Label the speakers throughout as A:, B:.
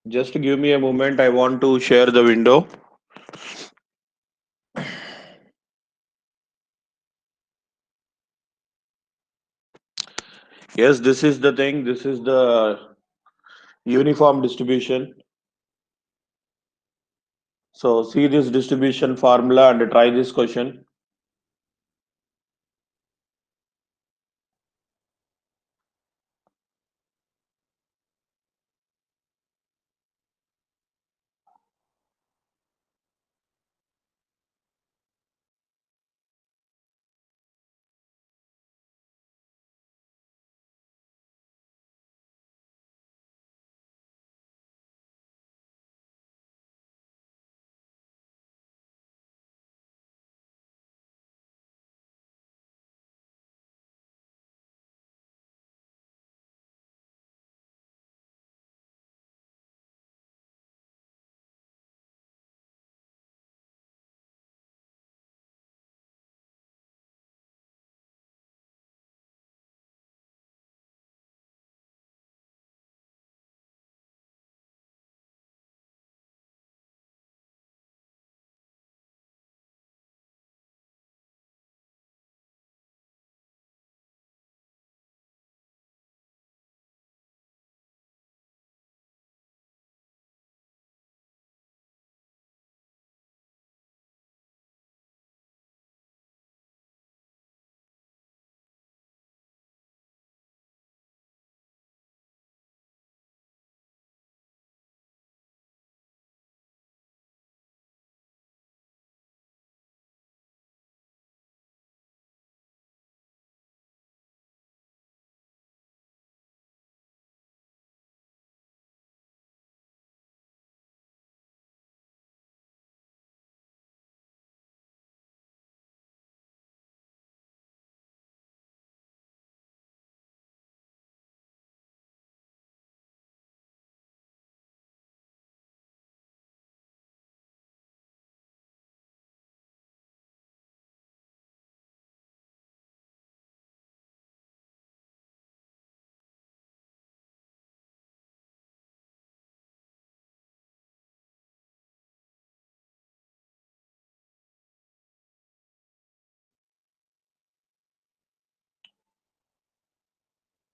A: Just give me a moment. I want to share the window. Yes, this is the thing. This is the uniform distribution. So see this distribution formula and try this question.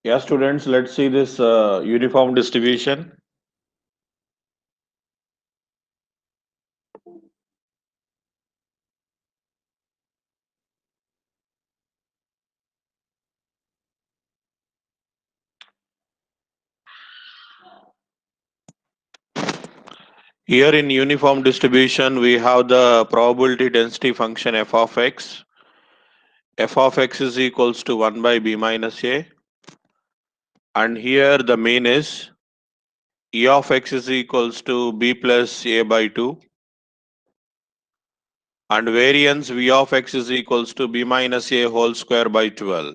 A: Yeah, students, let's see this uniform distribution. Here in uniform distribution, we have the probability density function f of x. F of x is equals to 1 by b minus a. And here the mean is e of x is equals to b plus a by 2. And variance v of x is equals to b minus a whole square by 12.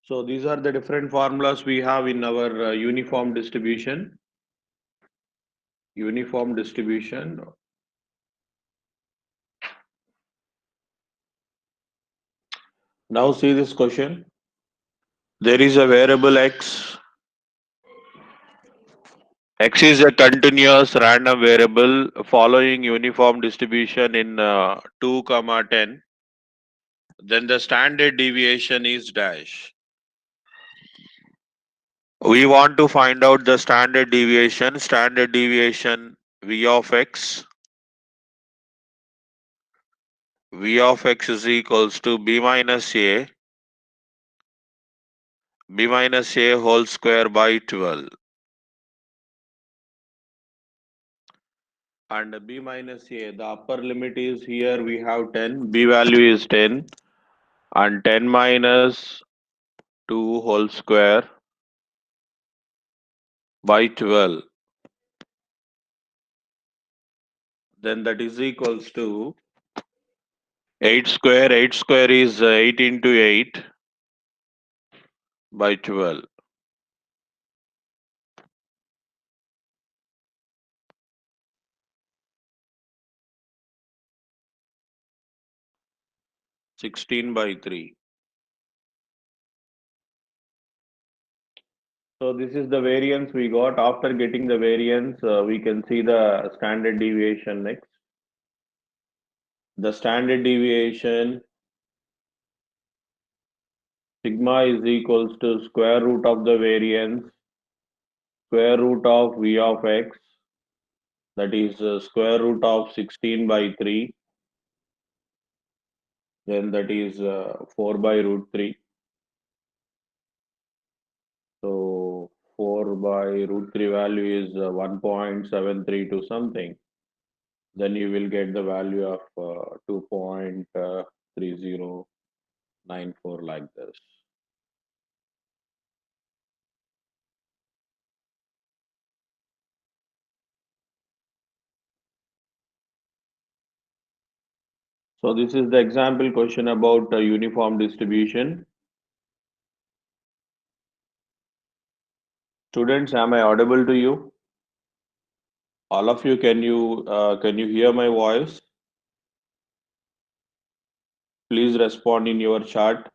A: So these are the different formulas we have in our uniform distribution. Uniform distribution. Now see this question. There is a variable x. X is a continuous random variable following uniform distribution in 2 comma 10. Then the standard deviation is dash. We want to find out the standard deviation. Standard deviation v of x. V of x is equals to b minus a whole square by 12. And b minus a, the upper limit is here we have 10, b value is 10, and 10 minus 2 whole square by 12. Then that is equals to 8 square. 8 square is 8 into 8 by 12. Sixteen by 3. So this is the variance we got. After getting the variance, we can see the standard deviation next. The standard deviation sigma is equals to square root of the variance, square root of v of x, that is square root of 16 by 3, then that is 4 by root 3. So 4 by root 3 value is 1.732 something. Then you will get the value of 2.3094 like this. So this is the example question about uniform distribution. Students, am I audible to you? All of you, can you hear my voice? Please respond in your chat.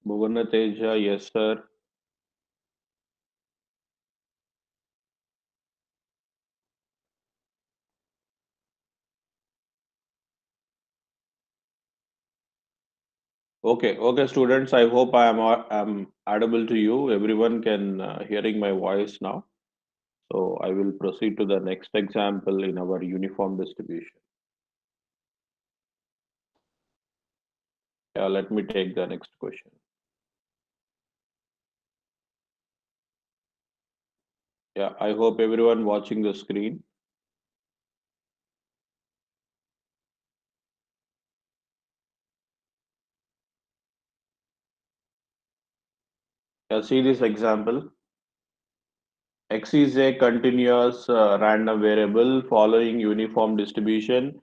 A: Bhuvana Teja, yes sir. Okay, students. I hope I'm audible to you. Everyone can hearing my voice now. So I will proceed to the next example in our uniform distribution. Yeah, let me take the next question. Yeah, I hope everyone watching the screen. Yeah, see this example. X is a continuous random variable following uniform distribution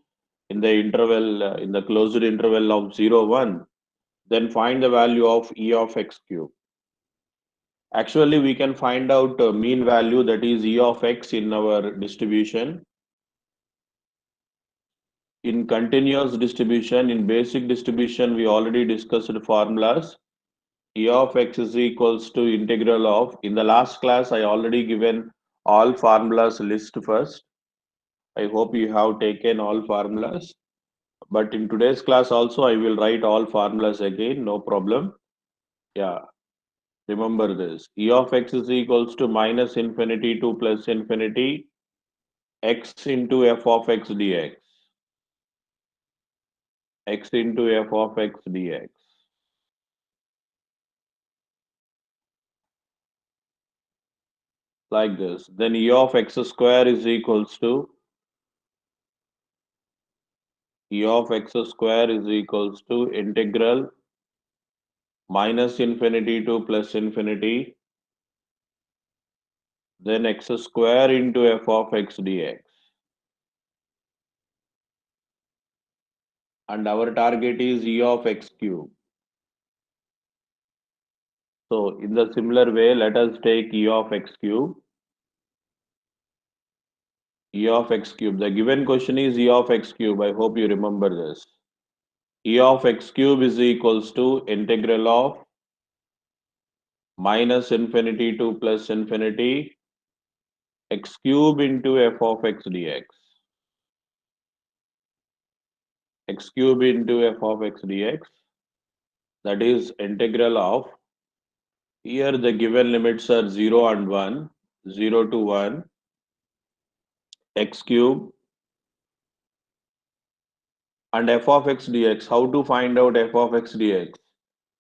A: in the interval in the closed interval of 0, 1. Then find the value of E of x cube. Actually, we can find out mean value, that is E of x, in our distribution. In continuous distribution, in basic distribution, we already discussed the formulas. E of x is equals to integral of, in the last class, I already given all formulas list first. I hope you have taken all formulas. But in today's class also, I will write all formulas again, no problem. Yeah, remember this. E of x is equals to minus infinity to plus infinity x into f of x dx. X into f of x dx. Like this. Then E of x square is equals to E of x square is equals to integral minus infinity to plus infinity, then x square into f of x dx. And our target is E of x cube. So in the similar way, let us take E of x cube. E of x cube. The given question is E of x cube. I hope you remember this. E of x cube is equals to integral of minus infinity to plus infinity x cube into f of x dx. X cube into f of x dx. That is integral of, here the given limits are 0 and 1, 0 to 1, x cube and f of x dx. How to find out f of x dx?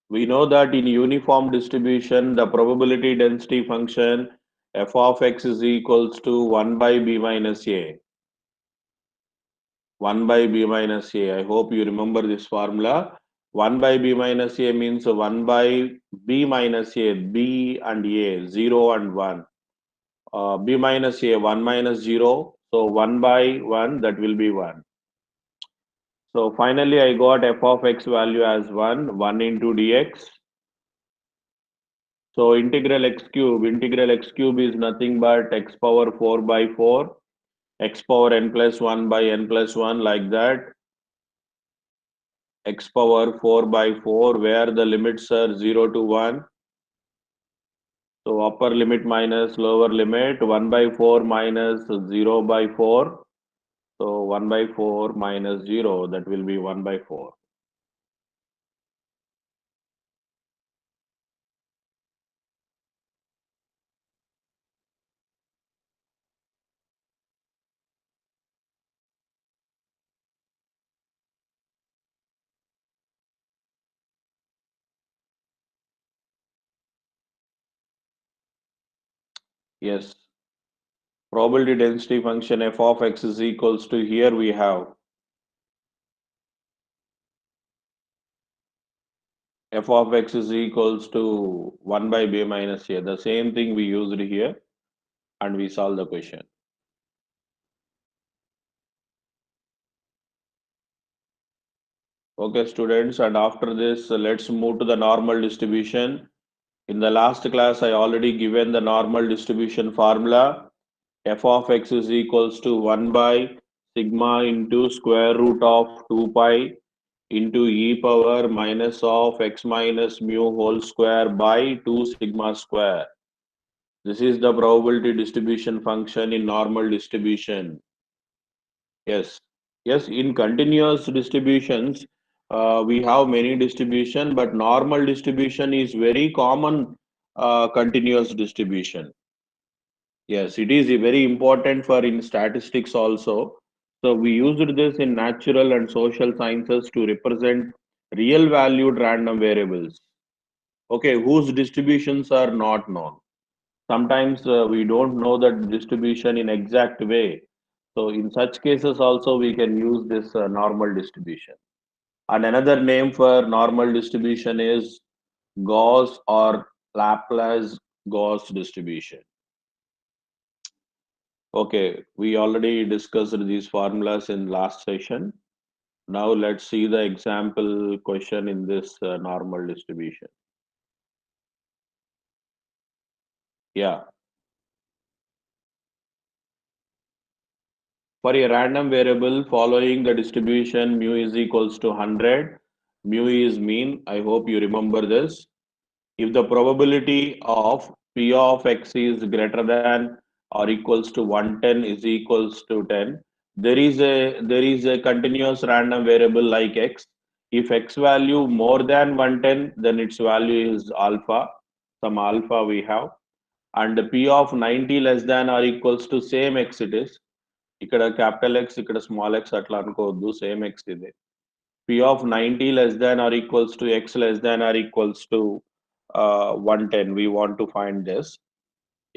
A: We know that in uniform distribution, the probability density function f of x is equals to 1 by b minus a. 1 by b minus a. I hope you remember this formula. 1 by b minus a means 1 by b minus a, b and a, 0 and 1. B minus a, 1 minus 0. So 1 by 1, that will be 1. So finally, I got f of x value as 1, 1 into dx. So integral x cube is nothing but x power 4 by 4, x power n plus 1 by n plus 1, like that, x power 4 by 4, where the limits are 0 to 1. So upper limit minus lower limit, 1 by 4 minus 0 by 4. So 1 by 4 minus 0, that will be 1 by 4. Yes. Probability density function f of x is equals to, here we have f of x is equals to 1 by b minus a. The same thing we used here and we solve the question. Okay, students, and after this, let's move to the normal distribution. In the last class, I already given the normal distribution formula. F of x is equals to 1 by sigma into square root of 2 pi into e power minus of x minus mu whole square by 2 sigma square. This is the probability distribution function in normal distribution. Yes. Yes, in continuous distributions, we have many distribution, but normal distribution is very common continuous distribution. Yes, it is very important for in statistics also. So we used this in natural and social sciences to represent real valued random variables. Okay, whose distributions are not known. Sometimes we don't know that distribution in exact way. So in such cases also we can use this normal distribution. And another name for normal distribution is Gauss or Laplace Gauss distribution. Okay, we already discussed these formulas in last session. Now let's see the example question in this normal distribution. Yeah, for a random variable following the distribution mu is equals to 100, mu is mean. I hope you remember this. If the probability of P of x is greater than or equals to 110 is equals to 10, there is a continuous random variable like x. If x value more than 110, then its value is alpha, some alpha we have, and P of 90 less than or equals to same x it is. ఇక్కడ capital X, ఇక్కడ small x అట్లా అనుకోవద్దు, same x ఇది. P of 90 less than or equals to x less than or equals to 110. We want to find this.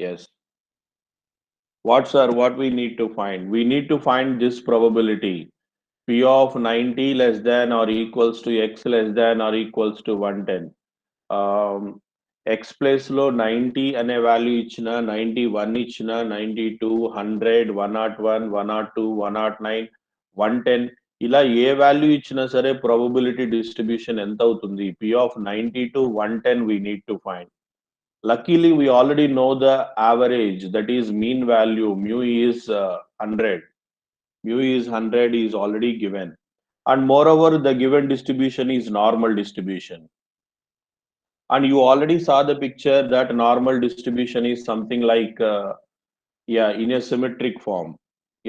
A: Yes. What we need to find? We need to find this probability. P of 90 less than or equals to x less than or equals to 110. X place లో 90 అనే value ఇచ్చిన, 91 ఇచ్చిన, 92, 100, 101, 102, 109, 110, ఇలా ఏ value ఇచ్చినా సరే probability distribution ఎంత అవుతుంది? P of 90 to 110 we need to find. Luckily, we already know the average, that is mean value. Mu is 100. Mu is 100 is already given. And moreover, the given distribution is normal distribution. And you already saw the picture that normal distribution is something like, yeah, in a symmetric form.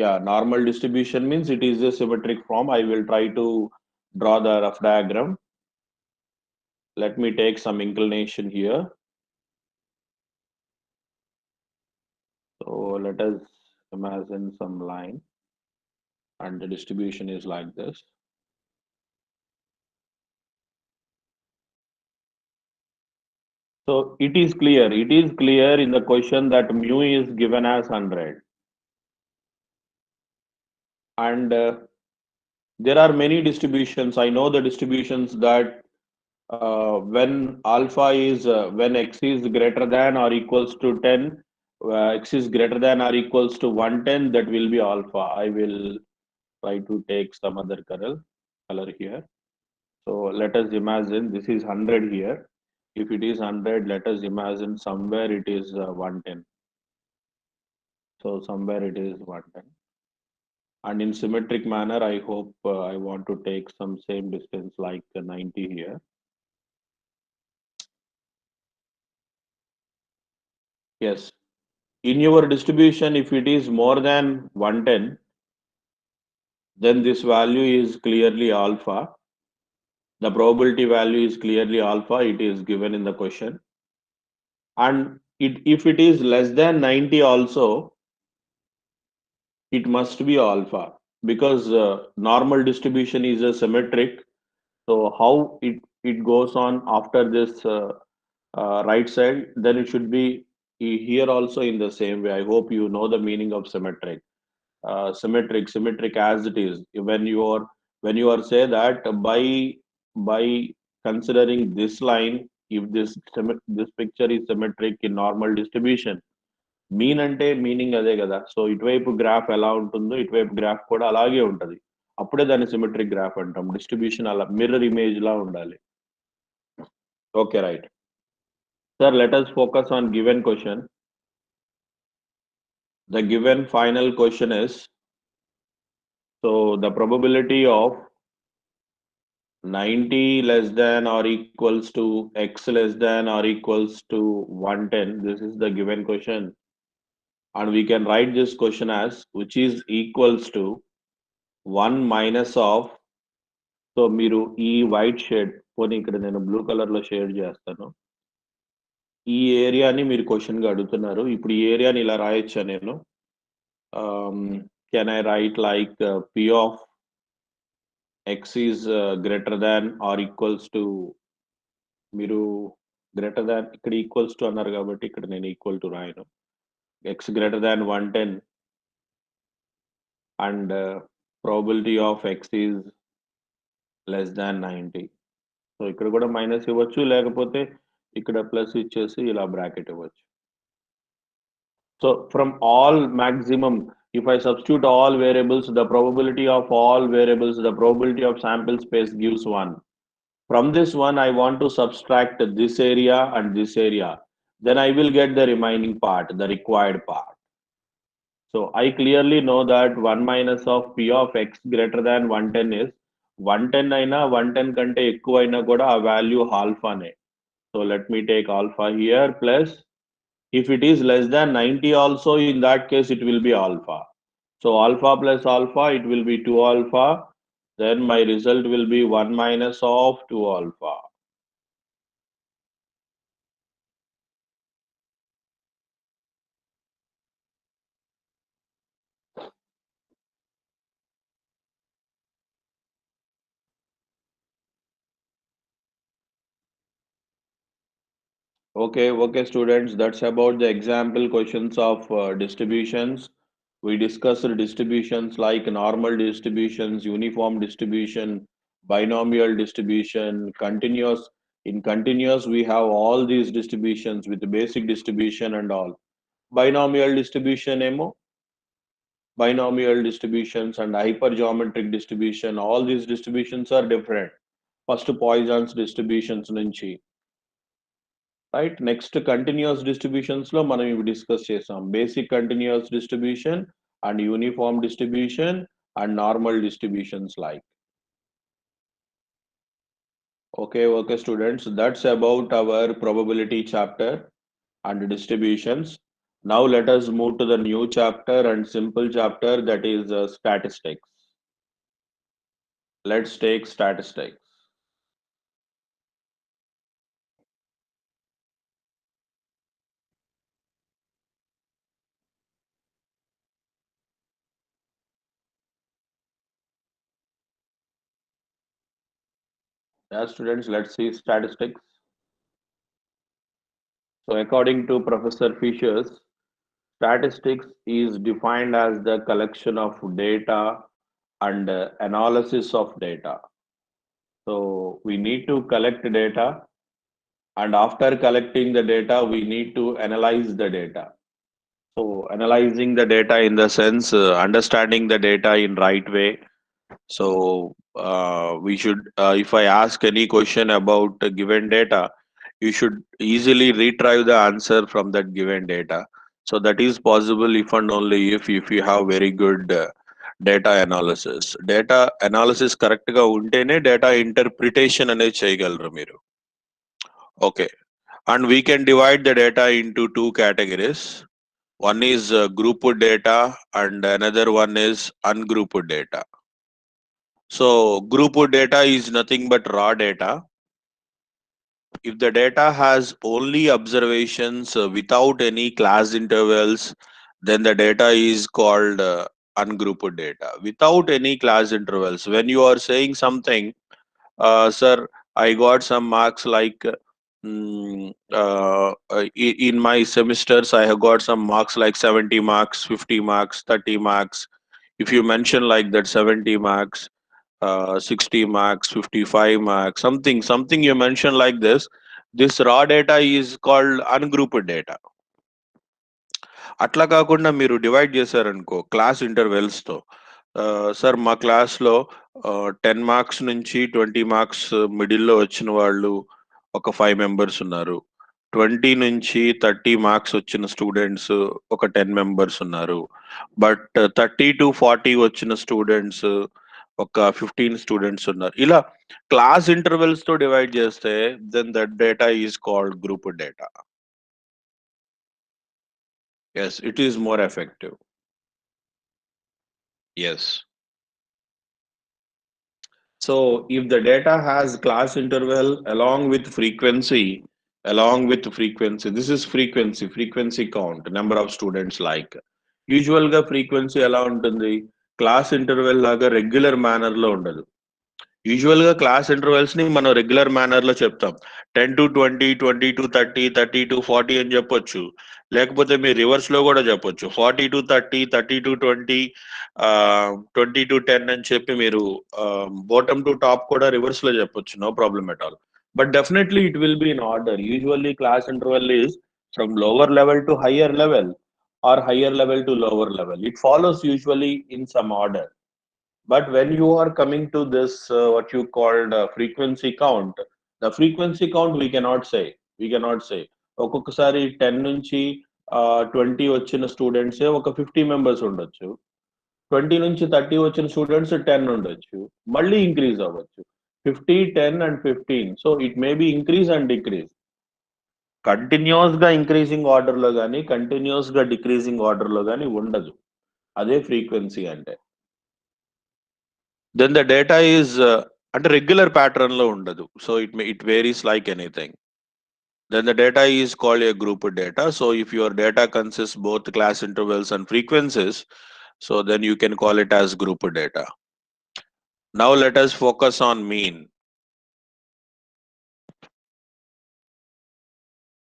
A: Yeah, normal distribution means it is a symmetric form. I will try to draw the rough diagram. Let me take some inclination here. So let us imagine some line and the distribution is like this. So it is clear in the question that mu is given as 100. And there are many distributions. I know the distributions that when alpha is, when x is greater than or equals to 10, x is greater than or equals to 110, that will be alpha. I will try to take some other color here. So let us imagine this is 100 here. If it is 100, let us imagine somewhere it is 110. So somewhere it is 110. And in symmetric manner, I hope I want to take some same distance like 90 here. Yes. In your distribution, if it is more than 110, then this value is clearly alpha. The probability value is clearly alpha. It is given in the question. And if it is less than 90 also, it must be alpha because normal distribution is a symmetric. So how it goes on after this right side, then it should be here also in the same way. I hope you know the meaning of symmetric. Symmetric as it is. When you are say that by considering this line, if this picture is symmetric in normal distribution, mean అంటే meaning అదే కదా. So ఇటువైపు graph ఎలా ఉంటుందో ఇటువైపు graph కూడా అలాగే ఉంటది. అప్పుడే దాన్ని సిమెట్రిక్ గ్రాఫ్ అంటాం. డిస్ట్రిబ్యూషన్ అలా మిర్రర్ ఇమేజ్ లా ఉండాలి. Okay right. Sir, let us focus on given question. The given final question is, so the probability of 90 less than or equals to x less than or equals to 110. This is the given question. And we can write this question as which is equals to 1 minus of. So మీరు ఈ white shade పోనీ ఇక్కడ నేను blue colour లో shade చేస్తాను. ఈ ఏరియాని మీరు క్వశ్చన్ గా అడుగుతున్నారు. ఇప్పుడు ఈ ఏరియాని ఇలా రాయొచ్చా నేను? Can I write like p of x is greater than or equals to, మీరు గ్రేటర్ దాన్ ఇక్కడ ఈక్వల్స్ టు అన్నారు కాబట్టి ఇక్కడ నేను ఈక్వల్ టు రాయను. X greater than 110 and probability of x is less than 90. So ఇక్కడ కూడా మైనస్ ఇవ్వచ్చు, లేకపోతే ఇక్కడ ప్లస్ ఇచ్చేసి ఇలా బ్రాకెట్ ఇవ్వచ్చు. So from all maximum, if I substitute all variables, the probability of all variables, the probability of sample space gives 1. From this one, I want to subtract this area and this area. Then I will get the remaining part, the required part. So I clearly know that 1 minus of p of x greater than 110 is 110 aina 110 kante ekku aina kuda a value alpha ne. So let me take alpha here plus, if it is less than 90 also, in that case it will be alpha. So alpha plus alpha, it will be 2 alpha. Then my result will be 1 minus of 2 alpha. Okay, students, that's about the example questions of distributions. We discussed distributions like normal distributions, uniform distribution, binomial distribution, continuous. In continuous, we have all these distributions with the basic distribution and all. Binomial distribution, binomial distributions and hypergeometric distribution, all these distributions are different. First Poisson's distributions nunchi. Right, next continuous distributions lo మనం ఇవి discuss చేసాం. Basic continuous distribution and uniform distribution and normal distributions like. Okay students, that's about our probability chapter and distributions. Now let us move to the new chapter and simple chapter, that is statistics. Let's take statistics. Yeah students, let's see statistics. So according to Professor Fishers, statistics is defined as the collection of data and analysis of data. So we need to collect data, and after collecting the data, we need to analyze the data. So analyzing the data in the sense understanding the data in right way. So we should, if I ask any question about given data, you should easily retrieve the answer from that given data. So that is possible if and only if you have very good data analysis. Data analysis correct గా ఉంటేనే data interpretation అనేది చేయగలరు మీరు. Okay, and we can divide the data into two categories. One is grouped data and another one is ungrouped data. So grouped data is nothing but raw data. If the data has only observations without any class intervals, then the data is called ungrouped data. Without any class intervals, when you are saying something, sir, I got some marks like in my semesters, I have got some marks like 70 marks, 50 marks, 30 marks. If you mention like that 70 marks, 60 marks, 55 marks, something you mention like this raw data is called ungrouped data. అట్లా కాకుండా మీరు divide చేశారనుకో class intervals తో, sir మా class లో 10 marks నుంచి 20 marks మిడిల్లో వచ్చిన వాళ్ళు ఒక 5 మెంబర్స్ ఉన్నారు, 20 నుంచి 30 మార్క్స్ వచ్చిన స్టూడెంట్స్ ఒక 10 మెంబర్స్ ఉన్నారు, బట్ 30 టు 40 వచ్చిన స్టూడెంట్స్ ఒక 15 స్టూడెంట్స్ ఉన్నారు. ఇలా క్లాస్ ఇంటర్వెల్స్ తో డివైడ్ చేస్తే then that data is called group data. Yes, it is more effective. Yes. So if the data has class interval along with frequency, this is frequency count, number of students like. Usual గా frequency ఎలా ఉంటుంది? Class interval లాగా regular manner లో ఉండదు. Usual గా class intervals ని మనం regular manner లో చెప్తాం. 10 టు 20, 20 టు 30, 30 టు 40 అని చెప్పొచ్చు. లేకపోతే మీరు రివర్స్ లో కూడా చెప్పొచ్చు, 40 టు 30, 30 టు 20, 20 టు 10 అని చెప్పి మీరు బాటమ్ టు టాప్ కూడా రివర్స్ లో చెప్పొచ్చు. No problem at all. But definitely it will be in order. Usually class interval is from lower level to higher level or higher level to lower level. It follows usually in some order. But when you are coming to this, what you called frequency count, the frequency count we cannot say. We cannot say. ఒక్కొక్కసారి 10 నుంచి 20 వచ్చిన students ఒక 50 members ఉండొచ్చు, 20 నుంచి 30 వచ్చిన students 10 ఉండొచ్చు, మళ్ళీ increase అవ్వచ్చు. 50, 10 and 15. So it may be increase and decrease. Continuous గా ఇంక్రీజింగ్ ఆర్డర్ లో కానీ కంటిన్యూస్ గా డిక్రీజింగ్ ఆర్డర్ లో కానీ ఉండదు. అదే ఫ్రీక్వెన్సీ అంటే. Then the data is at a regular pattern lo undadu, so it varies like anything. Then the data is called a grouped data. So if your data consists both class intervals and frequencies, so then you can call it as grouped data. Now let us focus on mean.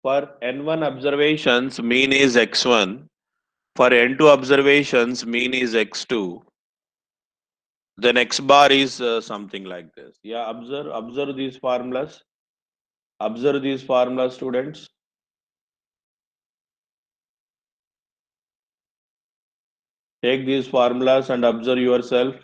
A: For n1 observations, mean is x1. For n2 observations, mean is x2. Then x bar is something like this. Yeah, observe these formulas. Observe these formulas, students. Take these formulas and observe yourself.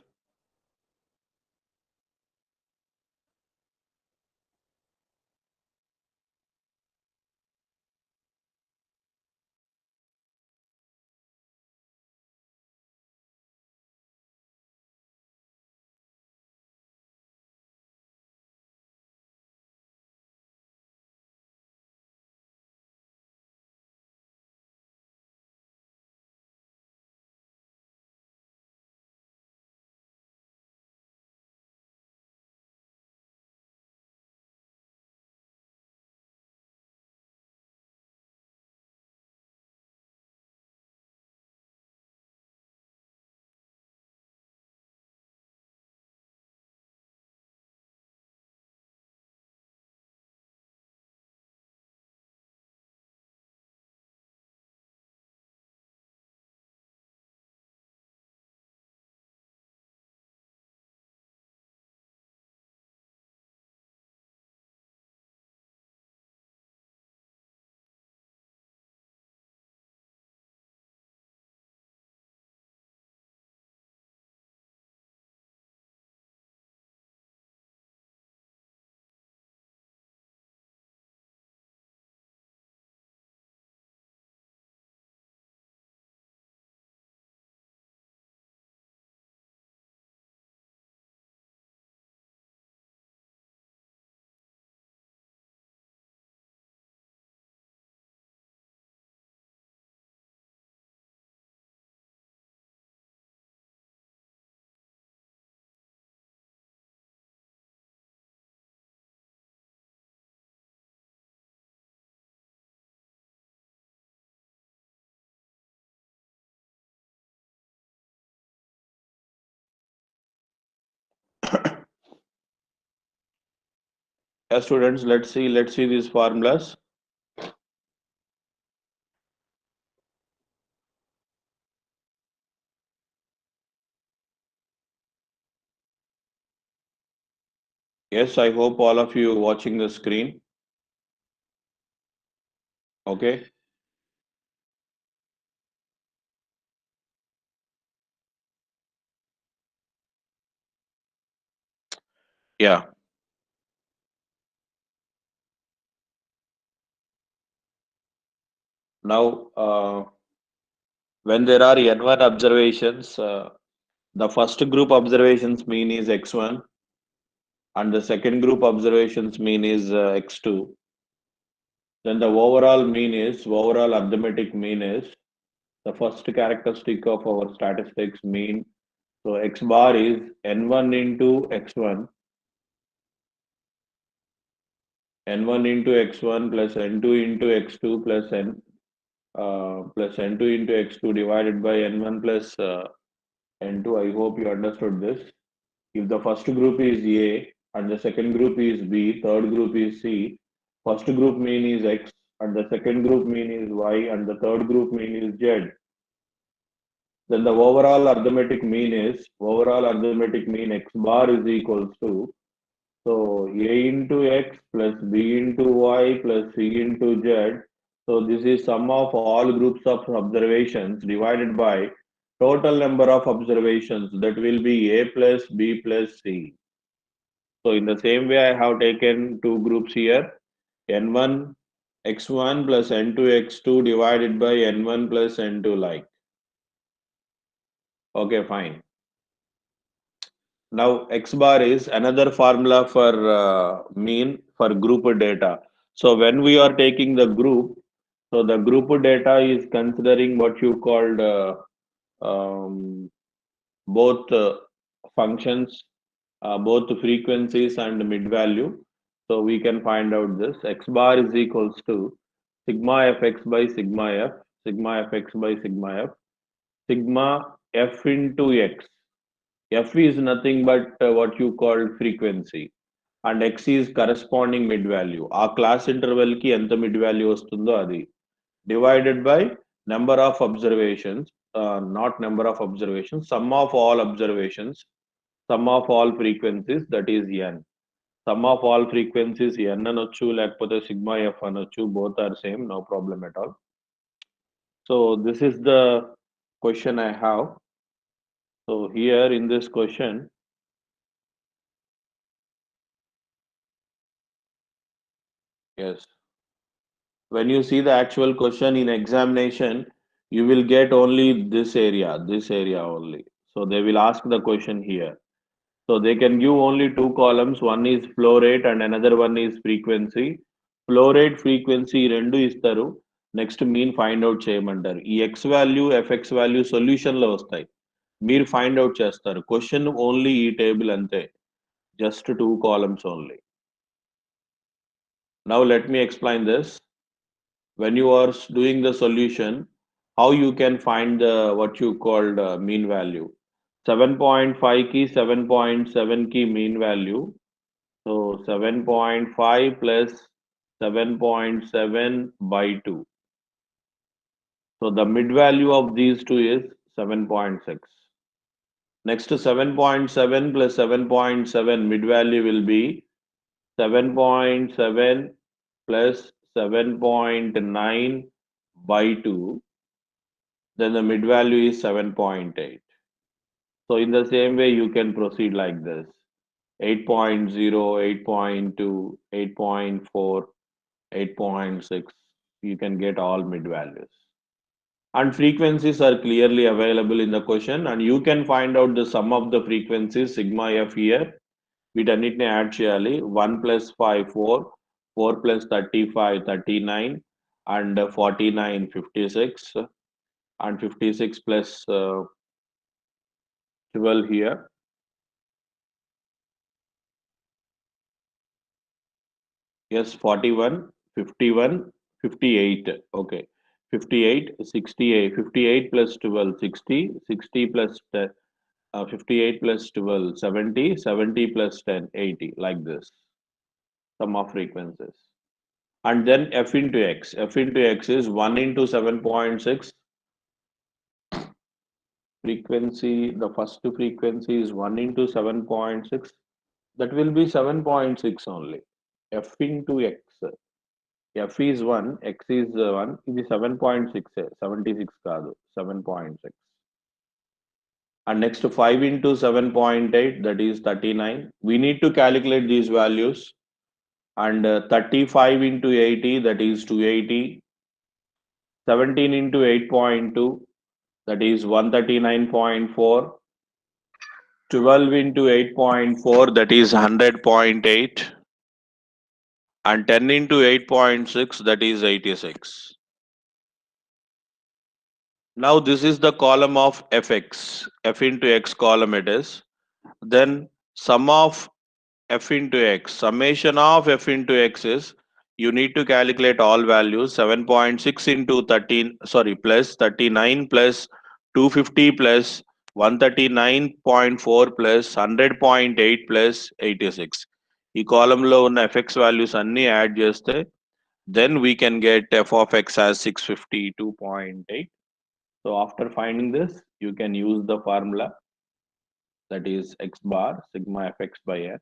A: Students, let's see these formulas. Yes, I hope all of you watching the screen. Okay. Yeah. Now, when there are n1 observations, the first group observations mean is x1, and the second group observations mean is x2. Then the overall arithmetic mean is the first characteristic of our statistics mean. So x bar is n1 into x1, n1 into x1 plus n2 into x2 plus n2 into x2 divided by n1 plus n2. I hope you understood this. If the first group is A and the second group is B, third group is C, first group mean is X and the second group mean is Y and the third group mean is Z, then the overall arithmetic mean X bar is equals to, so A into X plus B into Y plus C into Z. So this is sum of all groups of observations divided by total number of observations, that will be A plus B plus C. So in the same way, I have taken two groups here, n1 x1 plus n2 x2 divided by n1 plus n2 like. Okay, fine. Now x bar is another formula for mean for group data. So when we are taking the group, so the group data is considering what you called um, both functions, both frequencies and mid value. So we can find out this x bar is equals to sigma fx by sigma fx by sigma f into x. F is nothing but what you call frequency, and x is corresponding mid value. ఆ class interval కి ఎంత mid value వస్తుందో అది divided by number of observations, not number of observations, sum of all observations, sum of all frequencies, that is n. Sum of all frequencies n అనొచ్చు లేకపోతే sigma f అనొచ్చు, both are same, no problem at all. So this is the question I have. So here in this question, yes, when you see the actual question in examination, you will get only this area only. So they will ask the question here. So they can give only two columns. One is flow rate and another one is frequency. Flow rate, frequency రెండు ఇస్తారు. Next mean find out చేయమంటారు. ఈ x value f x value solution లో వస్తాయి. మీరు find out చేస్తారు. Question only ఈ table అంతే. Just two columns only. Now let me explain this. When you are doing the solution, how you can find the what you called mean value. 7.5 key 7.7 key mean value. So 7.5 plus 7.7 by 2. So the mid value of these two is 7.6. Next to 7.7 plus 7.7 mid value will be 7.7 plus 7.9 by 2. Then the mid value is 7.8. So in the same way, you can proceed like this: 8.0, 8.2, 8.4, 8.6. You can get all mid values. And frequencies are clearly available in the question, and you can find out the sum of the frequencies sigma f here. వీటన్నిటిని add చేయాలి. 1 plus 5 4, 4 plus 35 39, and 49 56, and 56 plus 12 here. Yes, 41, 51, 58. Okay. 58, 68, 58 plus 12, 60, 60 plus 10, 58 plus 12, 70, 70 plus 10, 80, like this. sum of frequencies. And then f into x. F into x is 1 into 7.6 frequency. The first frequency is 1 into 7.6. That will be 7.6 only. F into x. F is 1, x is 1. It is 7.6. 76 kaadu. 7.6. And next 5 into 7.8, that is 39. We need to calculate these values. And 35 into 80, that is 280. 17 into 8.2, that is 139.4. 12 into 8.4, that is 100.8. And 10 into 8.6, that is 86. Now this is the column of fx. F into x column it is. Then sum of f into x, summation of f into x is, you need to calculate all values. 7.6 into 13, sorry, plus 39 plus 250 plus 139.4 plus 100.8 plus 86. ఈ కాలంలో ఉన్న fx values అన్ని add చేస్తే then we can get f of x as 652.8. So after finding this, you can use the formula, that is x bar sigma fx by n.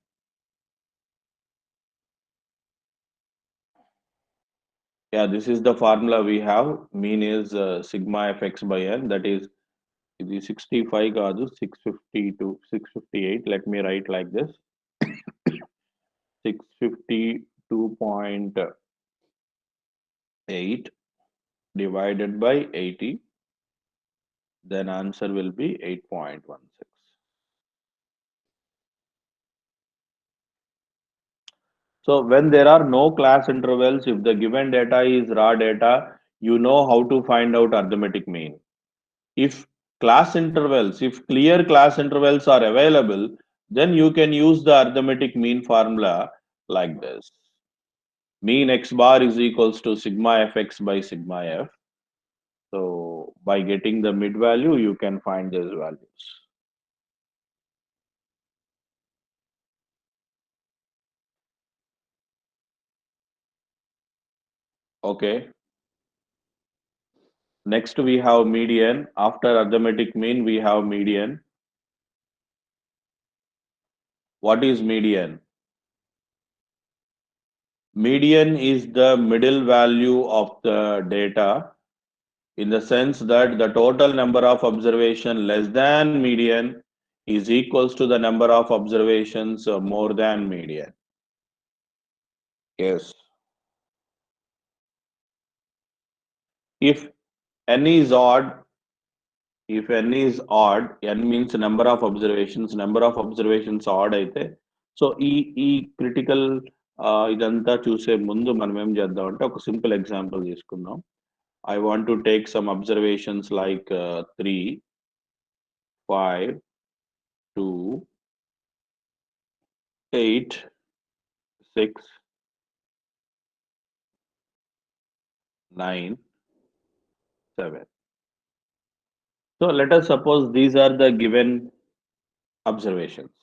A: Yeah, this is the formula we have. Mean is sigma fx by n. That is, ఇది 65 కాదు, 652, 658. Let me write like this. 652.8 divided by 80. Then answer will be 8.16. So when there are no class intervals, if the given data is raw data, you know how to find out arithmetic mean. If class intervals, if clear class intervals are available, then you can use the arithmetic mean formula like this. Mean x bar is equals to sigma fx by sigma f. So by getting the mid value, you can find these values. Okay. Next we have median. After arithmetic mean, we have median. What is median? Median is the middle value of the data, in the sense that the total number of observation less than median is equals to the number of observations more than median. Yes. If n is odd, if n is odd, n means number of observations odd అయితే, so ఈ critical ఇదంతా చూసే ముందు మనం ఏం చేద్దాం అంటే ఒక సింపుల్ ఎగ్జాంపుల్ తీసుకుందాం. I want to take some observations like 3, 5, 2, 8, 6, 9, 7. So let us suppose these are the given observations.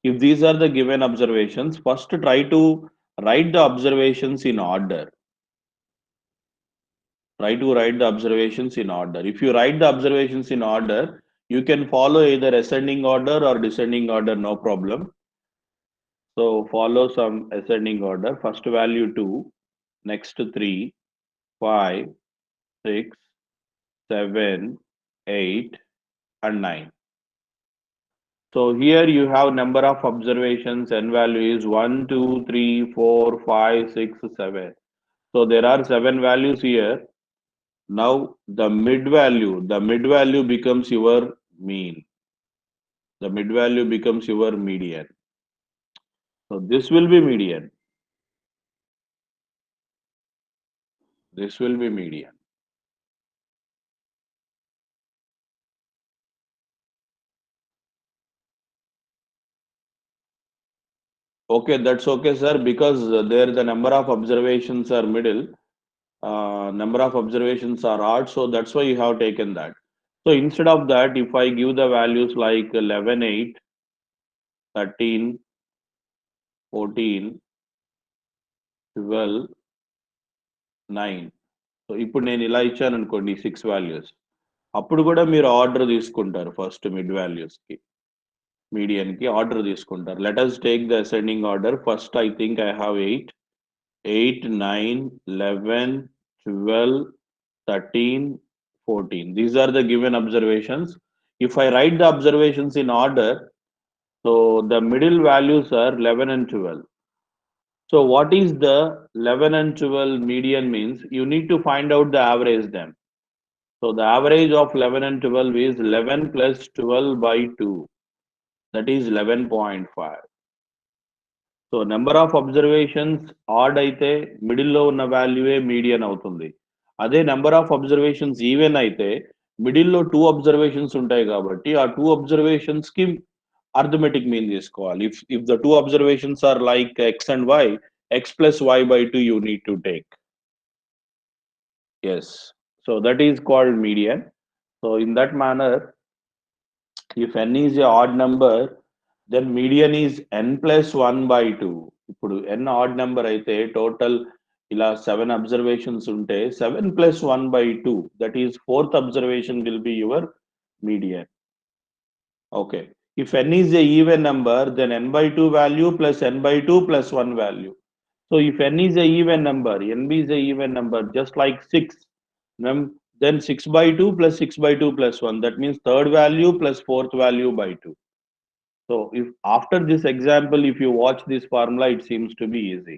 A: If these are the given observations, first try to write the observations in order. Try to write the observations in order. If you write the observations in order, you can follow either ascending order or descending order, no problem. So follow some ascending order. First value 2, next 3, 5, 6, 7, 8, and 9. So here you have number of observations, n value is 1, 2, 3, 4, 5, 6, 7. So there are 7 values here. Now the mid value becomes your mean. The mid value becomes your median. So this will be median. This will be median. Okay, that's okay, sir, because there the number of observations are middle, number of observations are odd, so that's why you have taken that. So instead of that, if I give the values like 11, 8, 13, 14, 12, 9. So ఇప్పుడు నేను ఇలా ఇచ్చాను అనుకోండి 6 values. అప్పుడు కూడా మీరు order తీసుకుంటారు first mid values కి మీడియన్ కి ఆర్డర్ తీసుకుంటారు. Let us take the ascending order. First I think I have 8, 9, 11, 12, 13, 14. These are the given observations. If I write the observations in order, so the middle values are 11 and 12. So what is the 11 and 12 median means? You need to find out the average then. So the average of 11 and 12 is 11 plus 12 by 2. That is 11.5. So number of observations odd అయితే మిడిల్లో ఉన్న వాల్యూయే median అవుతుంది. అదే number of observations even అయితే మిడిల్లో 2 observations ఉంటాయి కాబట్టి ఆ 2 అబ్జర్వేషన్స్ కి అర్థమెటిక్ మీన్ తీసుకోవాలి. If the 2 observations are like x and y, x plus y by 2 you need to take. Yes, so that is called median. So in that manner, if n is a odd number, then median is n plus 1 by 2. ఇప్పుడు n odd number అయితే total ఇలా 7 observations ఉంటే 7 plus 1 by 2, that is fourth observation will be your median. Okay. If n is a even number, then n by 2 value plus n by 2 plus 1 value. So if n is a even number, n is a even number, just like 6, then 6 by 2 plus 6 by 2 plus 1, that means third value plus fourth value by 2. So if after this example, if you watch this formula, it seems to be easy.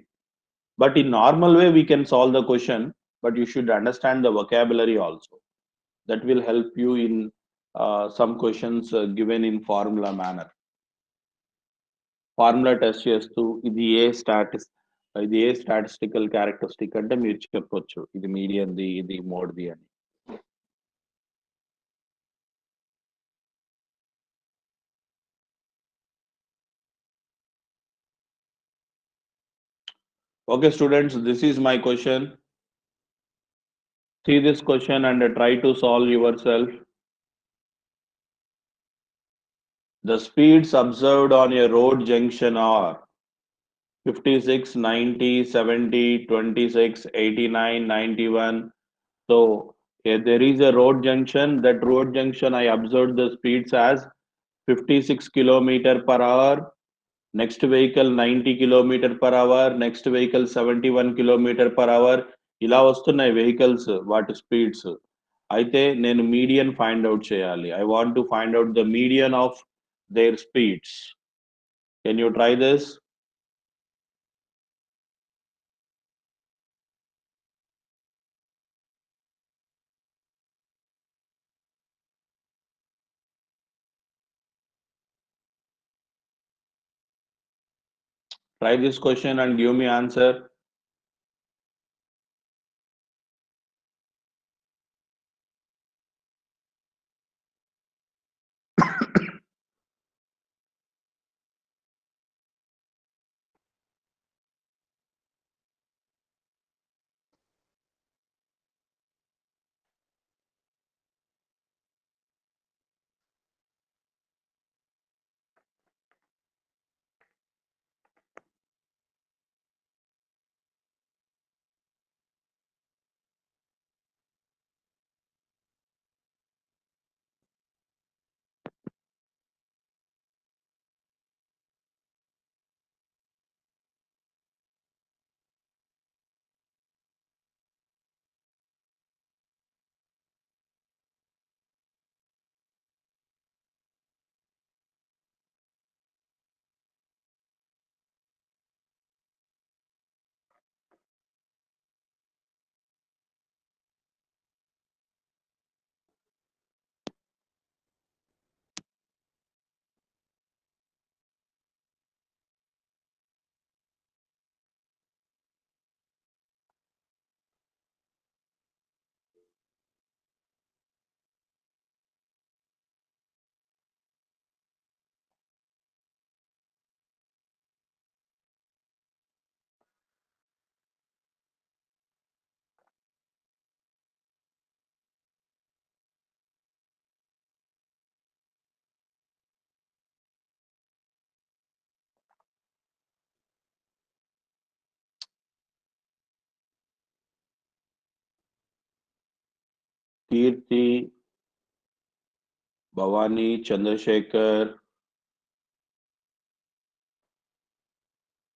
A: But in normal way, we can solve the question, but you should understand the vocabulary also. That will help you in some questions given in formula manner. Formula test చేస్తూ ఇది ఏ statistical characteristic అంటే మీరు చెప్పొచ్చు ఇది మీడియన్ది, ఇది మోడ్ది అని. Okay, students, this is my question. See this question and try to solve yourself. The speeds observed on a road junction are 56, 90, 70, 26, 89, 91. So there is a road junction. That road junction, I observed the speeds as 56 kilometer per hour. Next vehicle 90 kilometer per hour. Next vehicle 71 kilometer per hour. ఇలా వస్తున్నాయి vehicles వాటి speeds. అయితే నేను median find out చేయాలి. I want to find out the median of their speeds. Can you try this? Try this question and give me answer. Kirti, Bhavani, Chandrasekhar.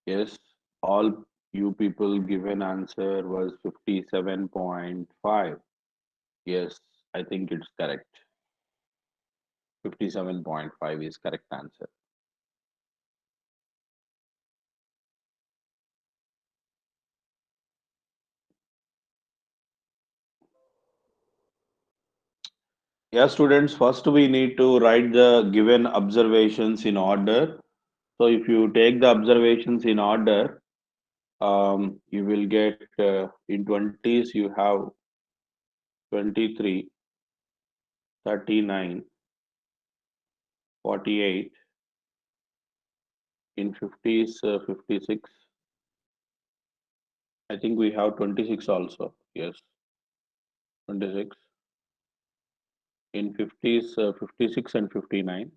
A: Yes, all you people given answer was 57.5. Yes, I think it's correct. 57.5 is correct answer. Yeah, students, first we need to write the given observations in order. So if you take the observations in order, you will get in 20s you have 23, 39, 48. In 50s, 56. I think we have 26 also. Yes, 26. In 50s, 56 and 59.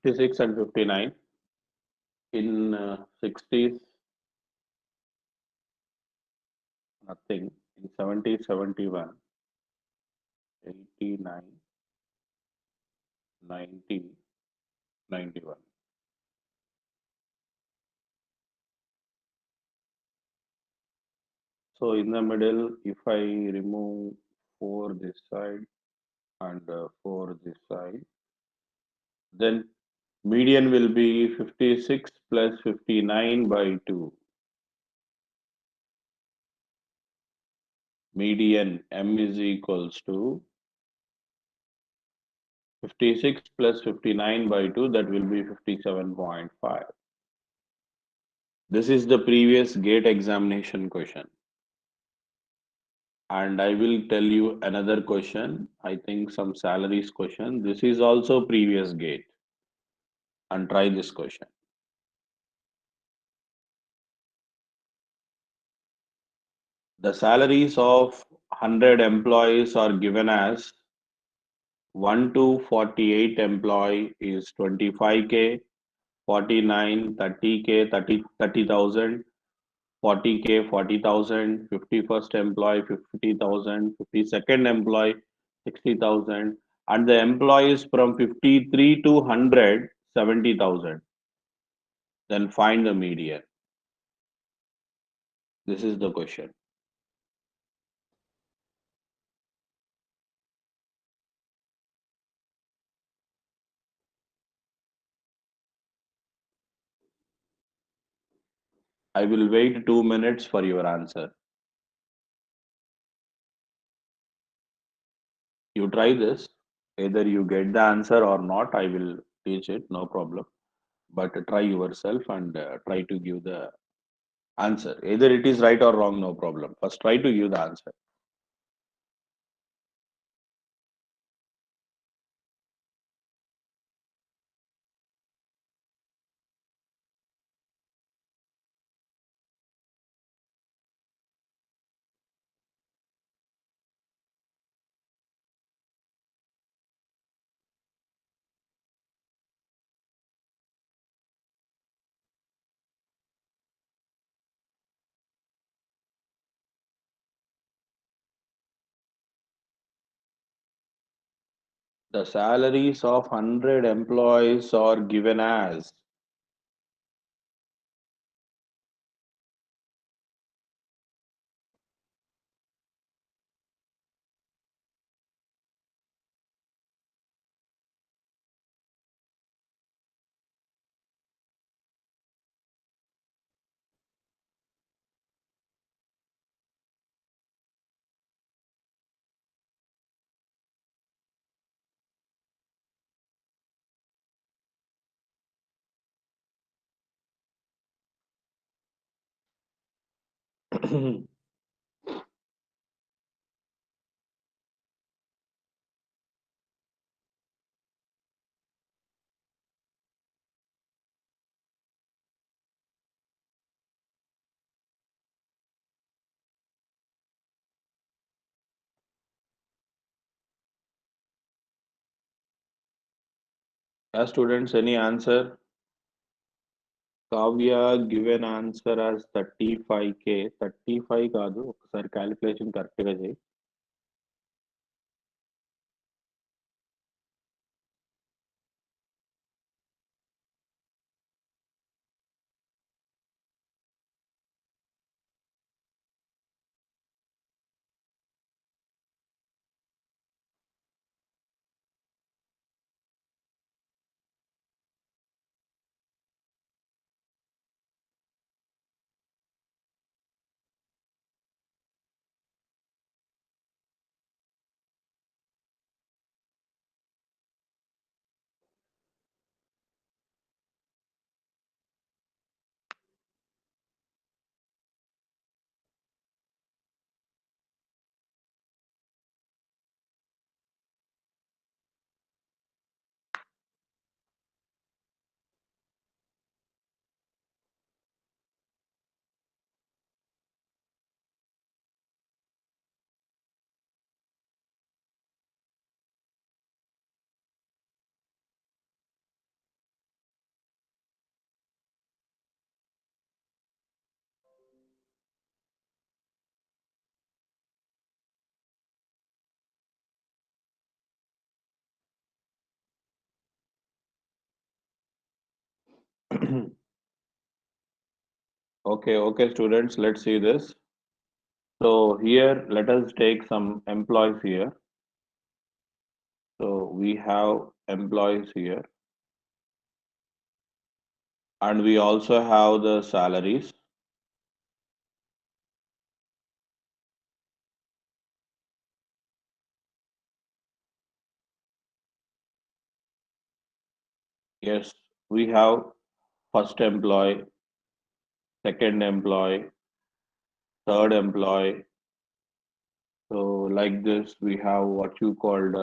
A: 56 and 59. In 60s, nothing. In 70s, 71, 89, 90, 91. So in the middle, if I remove 4 this side and 4 this side, then median will be 56 plus 59 by 2. Median M is equals to 56 plus 59 by 2, that will be 57.5. This is the previous gate examination question. And I will tell you another question. I think some salaries question. This is also previous gate. And try this question. The salaries of 100 employees are given as 1 to 48 employee is 25K, 49, 30K, 30,000, 40K, 40,000, 51st employee 50,000, 52nd employee 60,000, and the employees from 53 to 100 70,000. Then find the median. This is the question. I will wait 2 minutes for your answer. You try this. Either you get the answer or not, I will teach it, no problem. But try yourself and try to give the answer. Either it is right or wrong, no problem. First, try to give the answer. The salaries of 100 employees are given as students, any answer? Kavya given answer as 35K. 35 కాదు, ఒకసారి calculation correct గా చేయి. Okay, students, let's see this. So here, let us take some employees here. So we have employees here, and we also have the salaries. Yes, we have first employee, second employee, third employee. So like this, we have what you called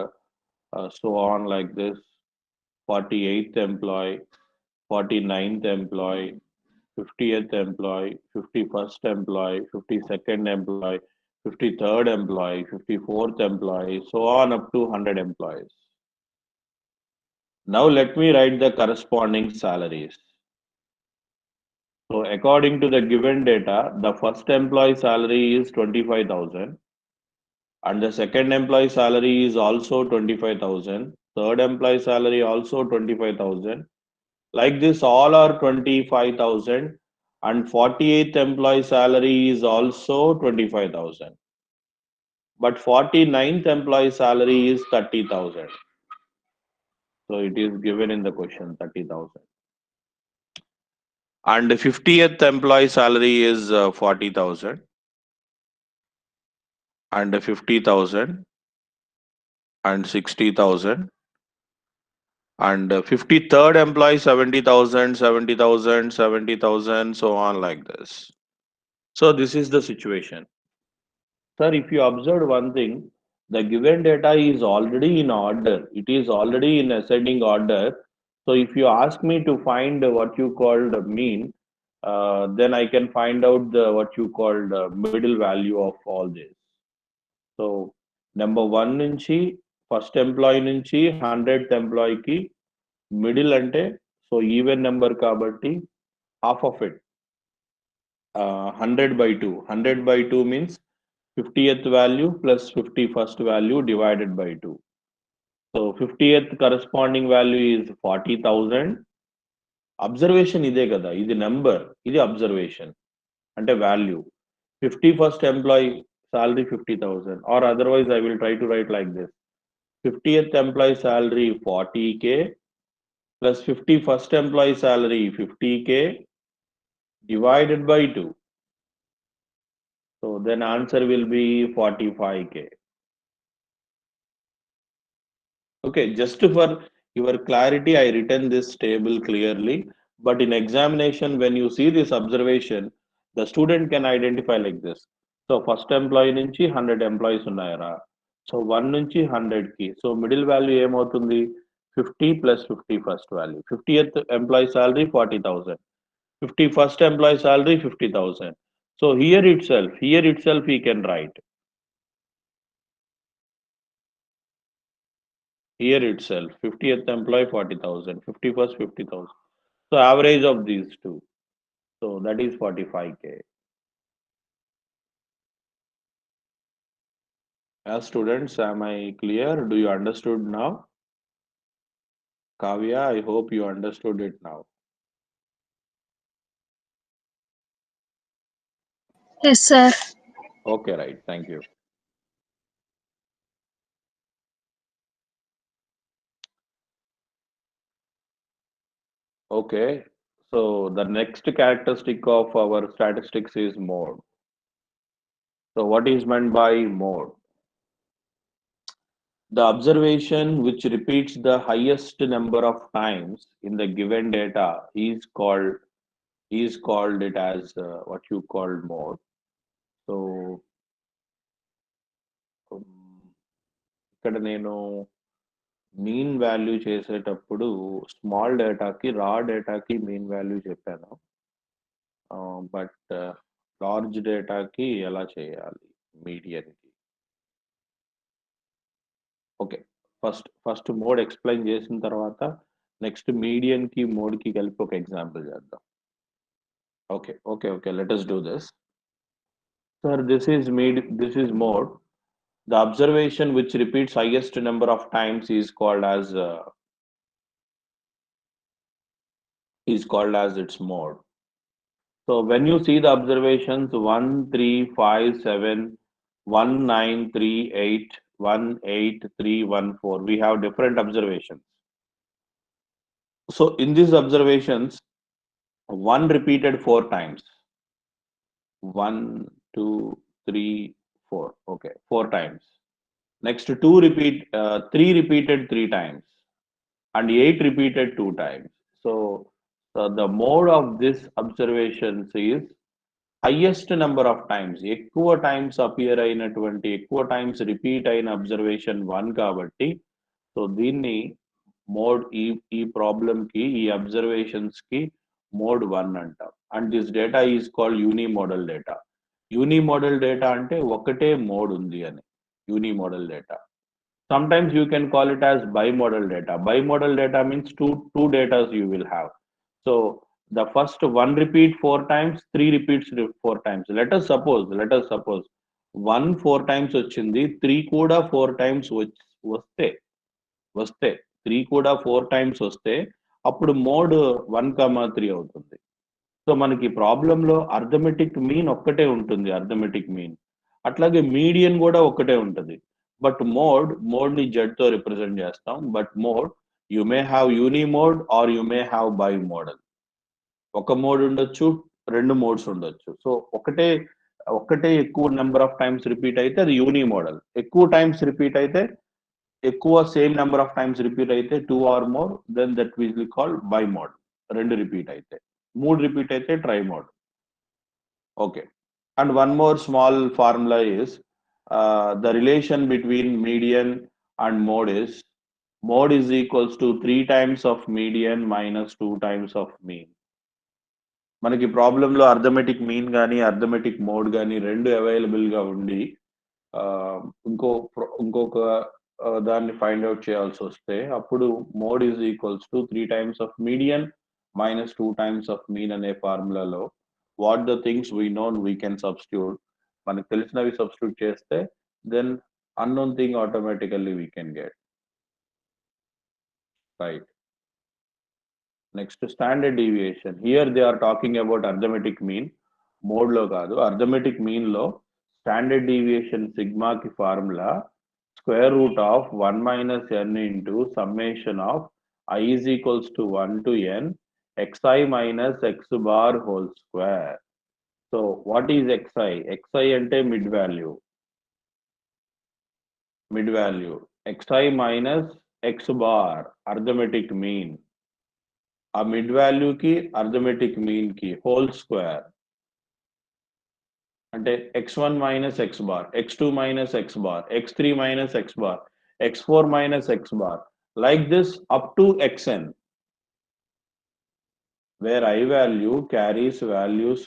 A: so on like this. 48th employee, 49th employee, 50th employee, 51st employee, 52nd employee, 53rd employee, 54th employee, so on up to 100 employees. Now let me write the corresponding salaries. So according to the given data, the first employee salary is 25,000 and the second employee salary is also 25,000. Third employee salary also 25,000. Like this, all are 25,000 and 48th employee salary is also 25,000. But 49th employee salary is 30,000. So it is given in the question 30,000. And the 50th employee salary is 40,000 and 50,000 and 60,000 and 53rd employee 70,000, 70,000, 70,000, so on like this. So this is the situation. Sir, if you observe one thing, the given data is already in order. It is already in ascending order. So if you ask me to find what you called mean, then I can find out the what you called middle value of all this. So number 1 నుంచి first employee నుంచి 100th ఎంప్లాయీకి middle అంటే so even number కాబట్టి half of it 100/2. 100/2 means 50th value plus 51st value divided by 2. So 50th corresponding value is 40,000. Observation ఇదే కదా, ఇది number, ఇది observation అంటే value. 51st employee salary 50,000 or otherwise I will try to write like this. 50th employee salary 40K plus 51st employee salary 50K divided by 2. So then answer will be 45K. Okay, just for your clarity, I written this table clearly. But in examination, when you see this observation, the student can identify like this. So first employee నుంచి 100 employees ఉన్నాయరా. So 1 నుంచి 100కి. So middle value ఏమవుతుంది? 50 plus 51st value. 50th employee salary 40,000. 51st employee salary 50,000. So here itself he can write. Here itself, 50th employee 40,000, 51st 50,000. So average of these two. So that is 45K. As students, am I clear? Do you understood now? Kavya, I hope you understood it now.
B: Yes, sir.
A: Okay, right. Thank you. Okay. So the next characteristic of our statistics is mode. So what is meant by mode? The observation which repeats the highest number of times in the given data is called it as what you called mode. So um, ఇక్కడ నేను mean value చేసేటప్పుడు small డేటాకి రా డేటాకి mean value చెప్పాను. But large డేటాకి ఎలా చేయాలి మీడియన్కి? Okay, first mode explain చేసిన తర్వాత next మీడియన్కి మోడ్కి కలిపి ఒక ఎగ్జాంపుల్ చేద్దాం. Okay, let us do this. Sir, this is mode. The observation which repeats highest number of times is called as its mode. So when you see the observations 1, 3, 5, 7, 1, 9, 3, 8, 1, 8, 3, 1, 4, we have different observations. So in these observations, 1 repeated 4 times. 1, 2, 3, 4. Okay, 4 times. Next, 3 repeated 3 times, and 8 repeated 2 times. So the mode of this observations is highest number of times, ఎక్కువ times appear అయినటువంటి, ఎక్కువ times repeat అయిన observation 1 కాబట్టి, so దీన్ని mode ఈ problem కి, ఈ observations కి మోడ్ 1 అంటాం. And this data is called unimodal data. Unimodal data అంటే ఒకటే మోడ్ ఉంది అని, unimodal data. Sometimes you can call it as bimodal data. Bimodal data means two datas you will have. So the first one repeat 4 times, 3 repeats 4 times. Let us suppose 1 4 times వచ్చింది, 3 కూడా 4 times వస్తే వస్తే 3 కూడా 4 times వస్తే అప్పుడు mode 1,3 అవుతుంది. So మనకి ప్రాబ్లంలో అర్థమెటిక్ మీన్ ఒక్కటే ఉంటుంది, అర్థమెటిక్ మీన్. అట్లాగే మీడియన్ కూడా ఒక్కటే ఉంటుంది. బట్ మోడ్ ని జెడ్ తో రిప్రజెంట్ చేస్తాం. But mode you may have uni mode or you may have bimodal. ఒక మోడ్ ఉండొచ్చు, 2 మోడ్స్ ఉండొచ్చు. సో ఒక్కటే ఎక్కువ నెంబర్ ఆఫ్ టైమ్స్ రిపీట్ అయితే అది యూని మోడల్. ఎక్కువ టైమ్స్ రిపీట్ అయితే, ఎక్కువ same number of times repeat అయితే 2 or more, then that will be called bi mode. 2 repeat అయితే, 3 రిపీట్ అయితే tri mode. Okay. And one more small formula is the relation between median and mode is equals to 3 times of median minus 2 times of mean. మనకి ప్రాబ్లంలో arithmetic mean కానీ arithmetic mode కానీ రెండు అవైలబుల్గా ఉండి ఇంకొక దాన్ని ఫైండ్ అవుట్ చేయాల్సి వస్తే అప్పుడు mode is equals to 3 times of median minus 2 times of mean అనే ఫార్ములాలో what the things we know we can substitute, మనకు తెలిసినవి సబ్స్టిట్యూట్ చేస్తే then unknown thing automatically we can get, right? Next, standard deviation. Here they are talking about arithmetic mean. Mode లో కాదు, arithmetic mean లో standard deviation sigma కి formula square root of 1 minus n into summation of I is equals to 1 to n xi minus x bar whole square. So what is xi? Xi అంటే mid value. Xi minus x bar arithmetic mean. ఆ mid వాల్యూకి arithmetic mean కి whole square అంటే x1 minus x bar, x2 minus x bar, x3 minus x bar, x4 minus x bar, like this up to xn, where I value carries values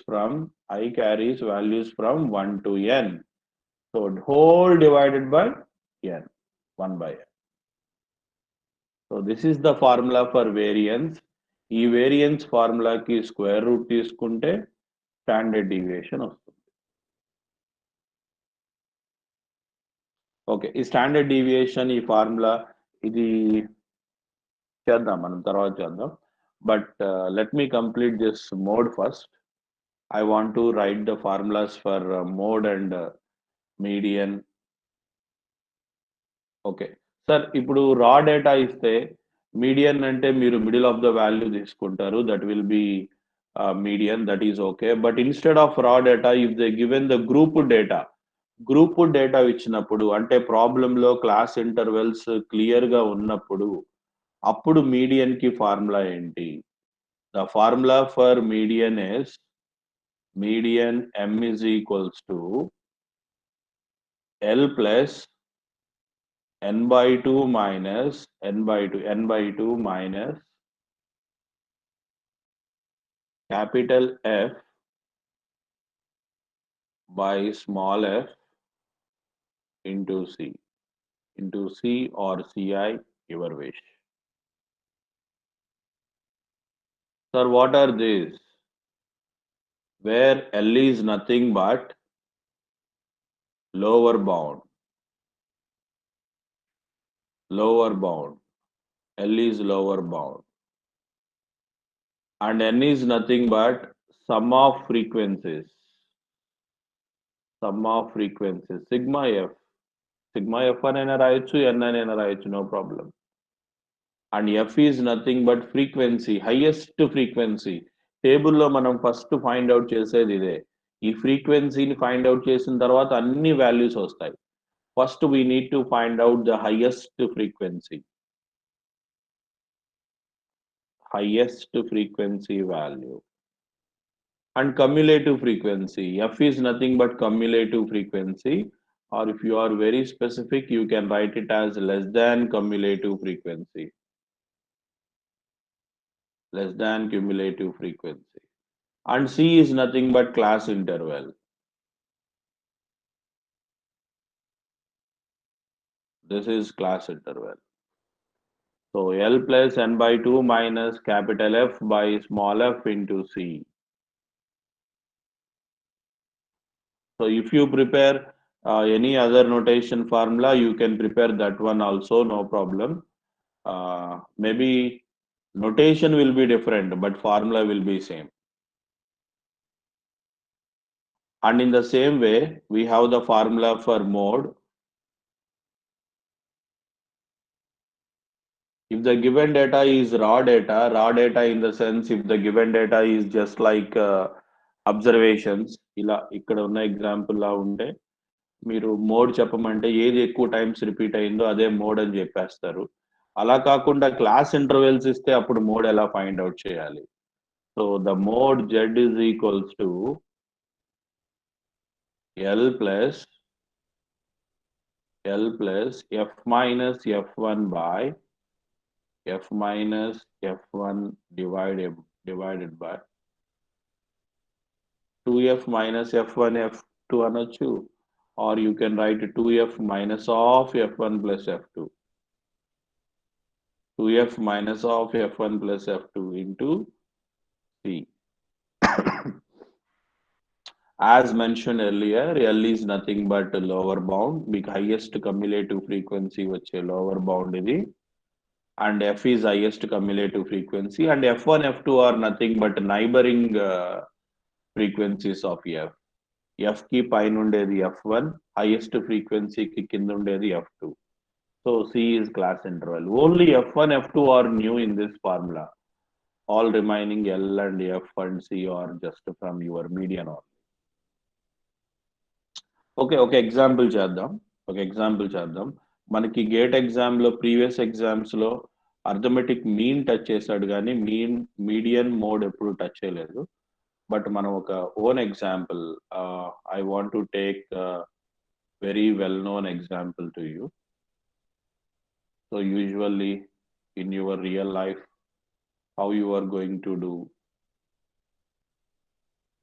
A: from 1 to n. So whole divided by n, 1 by n. So this is the formula for variance ఈ variance ఫార్ములాకి square root తీసుకుంటే standard deviation వస్తుంది. Okay, ఈ standard deviation ఈ formula ఇది చేద్దాం, మనం తర్వాత చేద్దాం. But let me complete this mode first. I want to write the formulas for mode and median. Okay sir, ఇప్పుడు రా డేటా ఇస్తే మీడియన్ అంటే మీరు మిడిల్ ఆఫ్ ద వాల్యూ తీసుకుంటారు, that will B median, that is okay. But instead of రా data if they given the group data ఇచ్చినప్పుడు, అంటే ప్రాబ్లంలో క్లాస్ ఇంటర్వెల్స్ క్లియర్ గా ఉన్నప్పుడు, అప్పుడు మీడియన్ కి ఫార్ములా ఏంటి? The formula for median is median m is equals to L plus n by 2 minus n by 2 minus capital F by small f into C or Ci, your wish. Sir, what are these? Where L is nothing but lower bound. L is lower bound. And n is nothing but sum of frequencies. Sigma f అనైనా రాయొచ్చు, n అనైనా రాయొచ్చు, no problem. And f is nothing but frequency, highest frequency. టేబుల్లో మనం first find out చేసేది ఇదే. ఈ ఫ్రీక్వెన్సీని ఫైండ్ అవుట్ చేసిన తర్వాత అన్ని వాల్యూస్ వస్తాయి. First we need to find out the highest frequency value. And cumulative frequency, f is nothing but cumulative frequency, or if you are very specific you can write it as less than cumulative frequency. And C is nothing but class interval. This is class interval. So L plus n by 2 minus capital F by small f into C. So if you prepare any other notation formula, you can prepare that one also, no problem. Maybe notation will be different, but formula will be same. And in the same way, we have the formula for mode. If the given data is raw data in the sense, if the given data is just like observations, ఇలా ఇక్కడ ఉన్న example లా ఉంటే మీరు mode చెప్పమంటే ఏది ఎక్కువ times repeat అయిందో అదే మోడ్ అని చెప్పేస్తారు. అలా కాకుండా క్లాస్ ఇంటర్వెల్స్ ఇస్తే అప్పుడు మోడ్ ఎలా ఫైండ్ అవుట్ చేయాలి? So the mode z is equals to L plus f minus f1 by f minus f1 divided by 2f minus f1 f2 అనొచ్చు, or you can write 2f minus of f1 plus f2. 2f minus of f1 plus f2 into C. As mentioned earlier, L is nothing but lower bound, మీకు highest cumulative frequency వచ్చే lower bound ఇది, and f is highest cumulative frequency, and f1 f2 are nothing but neighboring frequencies of f. F కి పైన ఉండేది f1, highest frequency కి కింద ఉండేది f2. So C is class interval. Only f1 f2 are new in this formula. All remaining L and f and C are just from your median only. ఒక example చేద్దాం. మనకి gate exam లో, previous exams లో arithmetic mean touch చేశాడు కానీ median mode ఎప్పుడు touch చేయలేదు. But మనం ఒక own example, I want to take very well known example to you. So usually in your real life, how you are going to do,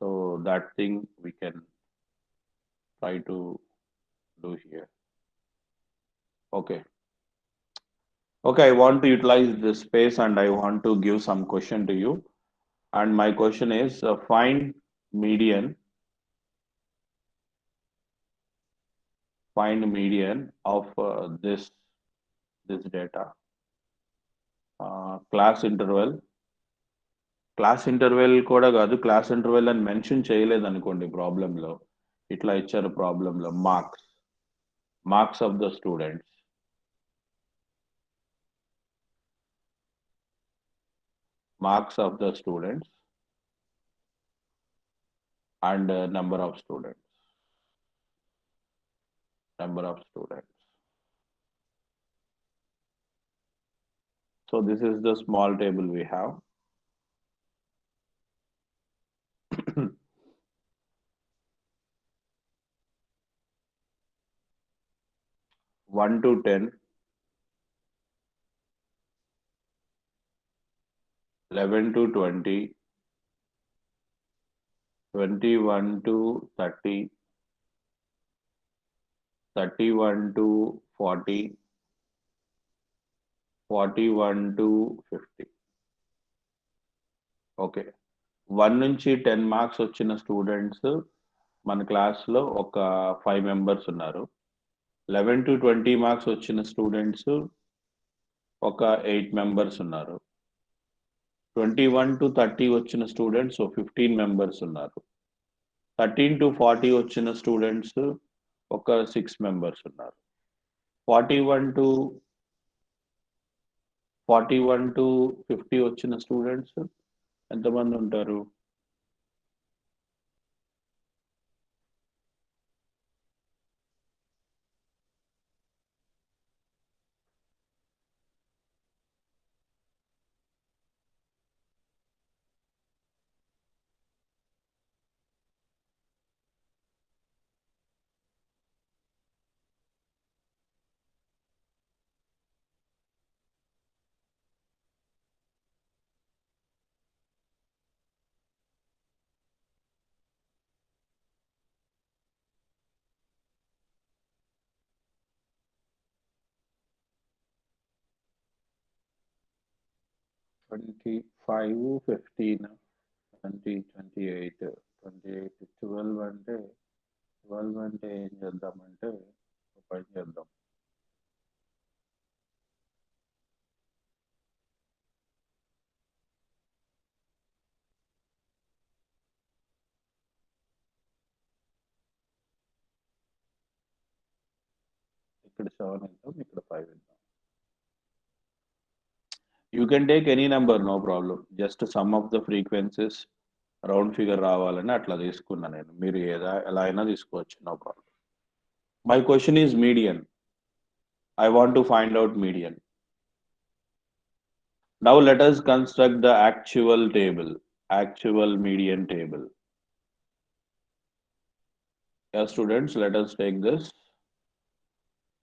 A: so that thing we can try to do here. Okay, Okay, I want to utilize this space and I want to give some question to you. And my question is median, find median of this data. Class interval. Class interval కూడా కాదు, class interval అని mention చేయలేదు అనుకోండి ప్రాబ్లంలో. ఇట్లా ఇచ్చారు ప్రాబ్లంలో marks of the students, marks of the students and number of students, number of students. So this is the small table we have. 1 to 10, 11 to 20, 21 to 30, 31 to 40, 41 to 50. Okay, 1 నుంచి 10 marks వచ్చిన students మన క్లాస్లో ఒక 5 members ఉన్నారు. 11 to 20 marks వచ్చిన students ఒక 8 members ఉన్నారు. 21 to 30 వచ్చిన స్టూడెంట్స్ 15 మెంబర్స్ ఉన్నారు. 13 to 40 వచ్చిన స్టూడెంట్స్ ఒక 6 మెంబర్స్ ఉన్నారు. 41 to 50 వచ్చిన స్టూడెంట్స్ ఎంతమంది ఉంటారు? ట్వంటీ ఫైవ్, 15, 20, 28, 12 అంటే 12 అంటే ఏం చేద్దామంటే ఒక పని చేద్దాం. ఇక్కడ 7 ఇద్దాం, ఇక్కడ 5 ఇద్దాం. You can take any number, no problem. Just sum of the frequencies round figure రావాలని అట్లా తీసుకున్నా నేను. మీరు ఎలా అయినా తీసుకోవచ్చు, no problem. My question is median. I want to find out median. Now let us construct the actual table, actual median table. Yeah, students, let us take this.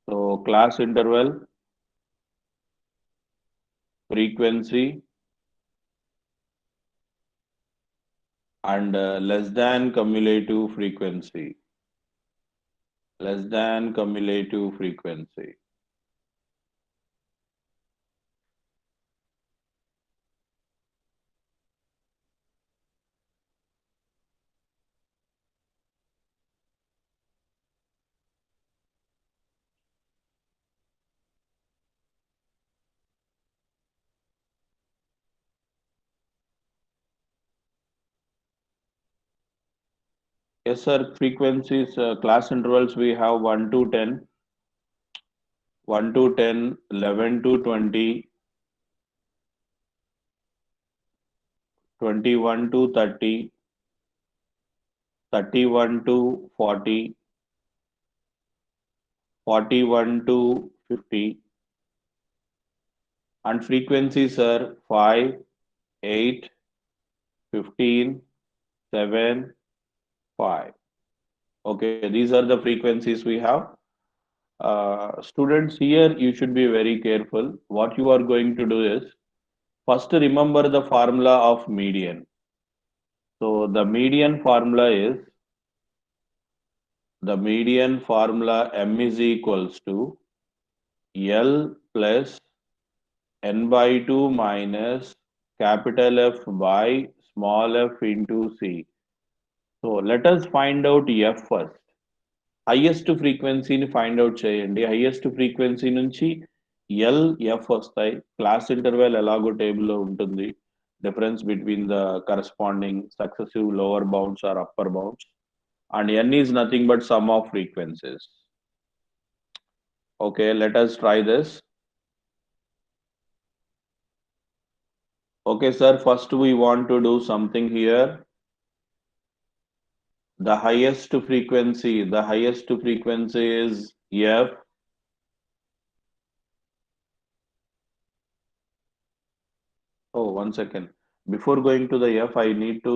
A: So class interval, frequency, and less than cumulative frequency. Less than cumulative frequency. Yes, sir. Frequencies, class intervals, we have 1 to 10, 1 to 10, 11 to 20, 21 to 30, 31 to 40, 41 to 50, and frequencies are 5, 8, 15, 7, 5. Okay, these are the frequencies we have. Students, here you should be very careful. What you are going to do is, first remember the formula of median. So the median formula M is equals to L plus n by 2 minus capital F by small f into C. So let us find out F first. Highest ఫ్రీక్వెన్సీని find out చేయండి. Highest frequency నుంచి F వస్తాయి. Class interval ఎలాగో టేబుల్లో ఉంటుంది. Difference between the corresponding successive lower bounds or upper bounds. And n is nothing but sum of frequencies. Okay, let us try this. Okay, sir, first we want to do something here. The highest frequency is F. Oh, 1 second. Before going to the F, I need to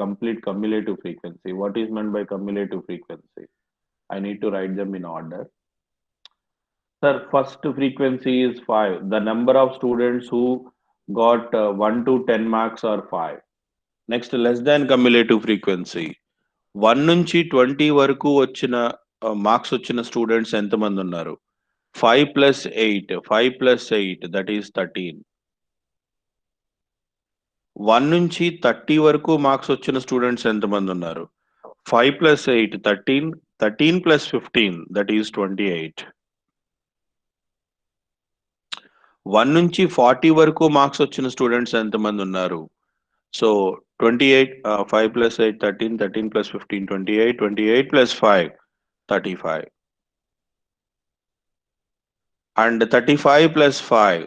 A: complete cumulative frequency. What is meant by cumulative frequency? I need to write them in order. Sir, first frequency is 5. The number of students who got 1 to 10 marks are 5. Next, less than cumulative frequency. 1 నుంచి 20 వరకు వచ్చిన marks వచ్చిన students ఎంతమంది ఉన్నారు? 5 plus 8. 5 plus 8, that is 13. 1 నుంచి 30 వరకు marks వచ్చిన students ఎంతమంది ఉన్నారు? 5 plus 8, 13. 13 plus 15, that is 28. 1 నుంచి 40 వరకు మార్క్స్ వచ్చిన స్టూడెంట్స్ ఎంతమంది ఉన్నారు? So 28, 5 plus 8, 13. 13 plus 15, 28. 28 plus 5, 35. And 35 plus 5,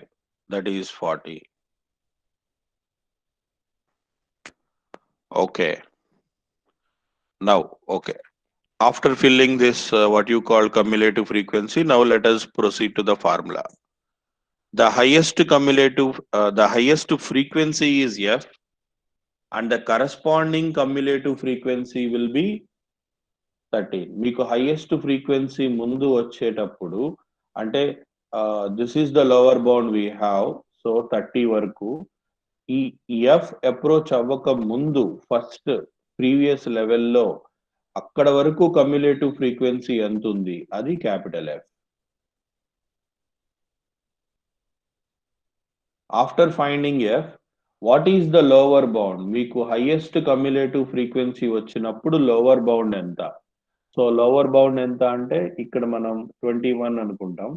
A: that is 40. Okay. Now, okay. After filling this, what you call cumulative frequency, now let us proceed to the formula. The highest frequency is F, and the corresponding cumulative frequency will be 13. మీకు highest frequency ముందు వచ్చేటప్పుడు అంటే this is the lower bound we have, so 30 వరకు ఈ F approach అవ్వక ముందు first previous లెవెల్లో అక్కడ వరకు కమ్యులేటివ్ ఫ్రీక్వెన్సీ ఎంత ఉంది? అది capital F. After finding F, what is the lower bound? మీకు హైయెస్ట్ కమ్యులేటివ్ ఫ్రీక్వెన్సీ వచ్చినప్పుడు లోవర్ బౌండ్ ఎంత? సో లోవర్ బౌండ్ ఎంత అంటే ఇక్కడ మనం 21 అనుకుంటాం,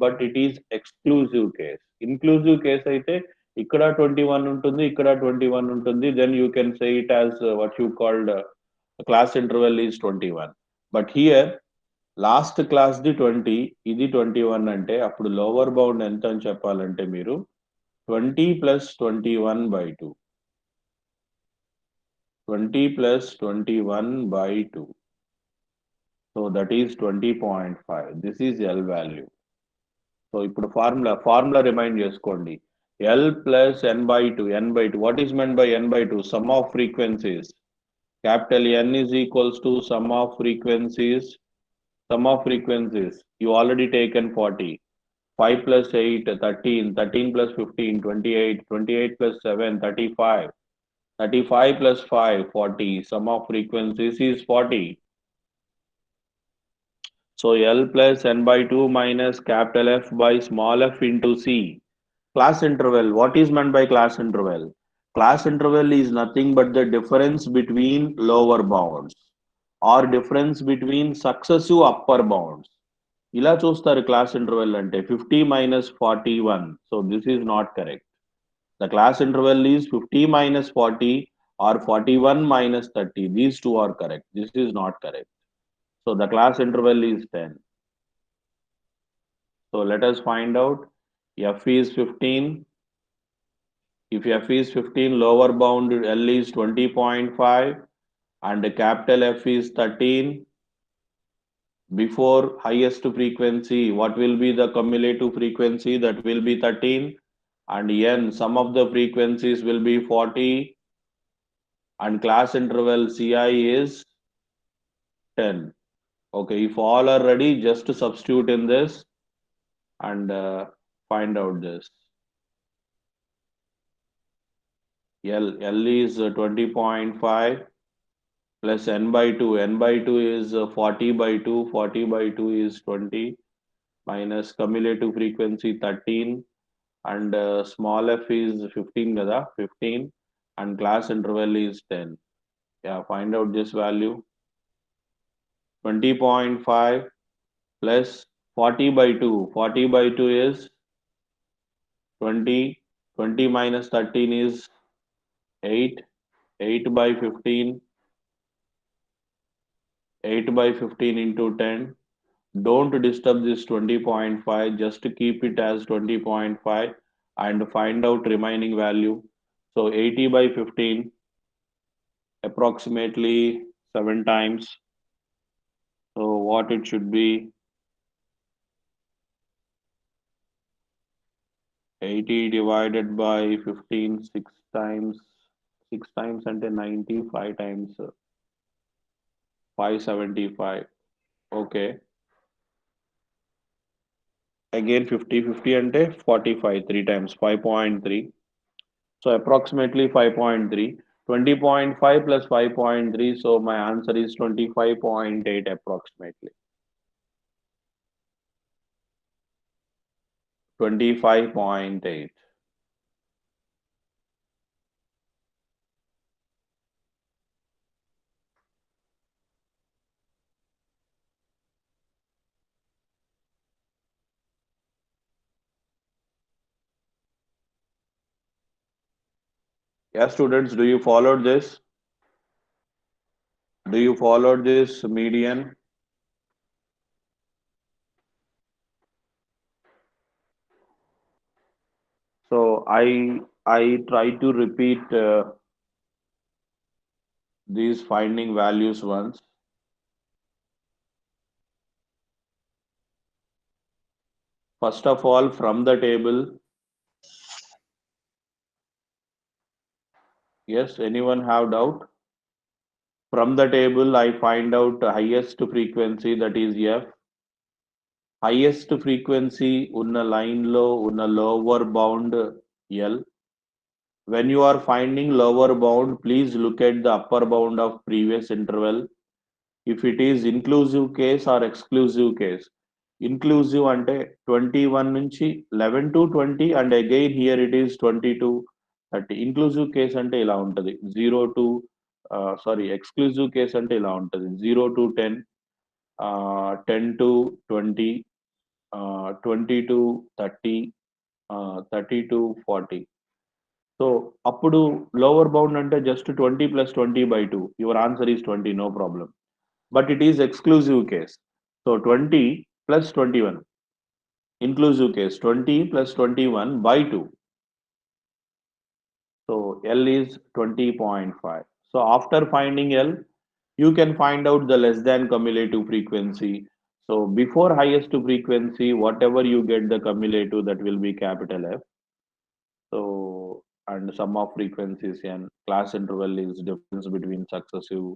A: but it is exclusive case. Inclusive case అయితే ఇక్కడ 21 ఉంటుంది, ఇక్కడ 21 ఉంటుంది. Then you can say it as what you called class interval is 21. But here last class the 20, ఇది 21 అంటే అప్పుడు లోవర్ బౌండ్ ఎంత అని చెప్పాలంటే మీరు 20 plus 21 by 2. 20 plus 21 by 2. So that is 20.5. This is L value. So ఇప్పుడు formula remind చేసుకోండి. L plus n by 2. N by 2. What is meant by n by 2? Sum of frequencies. Capital N is equals to sum of frequencies. Sum of frequencies. You already taken 40. 5 plus 8, 13. 13 plus 15, 28. 28 plus 7, 35. 35 plus 5, 40. Sum of frequencies is 40. So L plus n by 2 minus capital F by small f into C. Class interval. What is meant by class interval? Class interval is nothing but the difference between lower bounds or difference between successive upper bounds. ఇలా చూస్తారు class interval అంటే 50 minus 41. So this is not correct. The class interval is 50 minus 40 or 41 minus 30. These two are correct. This is not correct. So the class interval is 10. So let us find out. F is 15. If F is 15, lower bound L is 20.5 and capital F is 13. Before highest frequency, what will be the cumulative frequency? That will be 13. And N, sum of the frequencies will be 40. And class interval CI is 10. Okay, if all are ready, just substitute in this and find out this. L is 20.5 plus n by 2. N by 2 is 40 by 2. 40 by 2 is 20 minus cumulative frequency 13 and small f is 15 kada, 15, and class interval is 10. Yeah, find out this value. 20.5 plus 40 by 2. 40 by 2 is 20. 20 minus 13 is 8. 8 by 15. 8 by 15 into 10. Don't disturb this 20.5. Just keep it as 20.5 and find out remaining value. So 80 by 15, approximately 7 times. So what it should be, 80 divided by 15, 6 times. 6 times and 90, 5 times 575. Okay. Again 50, 50 and 45, 3 times 5.3. So approximately 5.3. 20.5 plus 5.3. So my answer is 25.8 approximately. 25.8. Yeah, students, do you follow this? Do you follow this median? So I try to repeat these finding values once. First of all, from the table, yes, anyone have doubt? From the table, I find out the highest frequency, that is F. Highest frequency ఉన్న line లో ఉన్న lower bound L. When you are finding lower bound, please look at the upper bound of previous interval. If it is inclusive case or exclusive case. Inclusive అంటే 21 నుంచి 11 to 20 and again here it is 20 to 30. Inclusive case అంటే ఇలా ఉంటుంది 0 to sorry exclusive case అంటే ఇలా ఉంటుంది 0 to 10, 10 to 20, 20 to 30, 30 to 40. So అప్పుడు lower bound అంటే just 20 plus 20 by 2. Your answer is 20, no problem. But it is exclusive case. So 20 plus 21. Inclusive case 20 plus 21 by 2. So L is 20.5. So after finding L, you can find out the less than cumulative frequency. So before highest frequency, whatever you get the cumulative, that will be capital F. So and sum of frequencies and class interval is difference between successive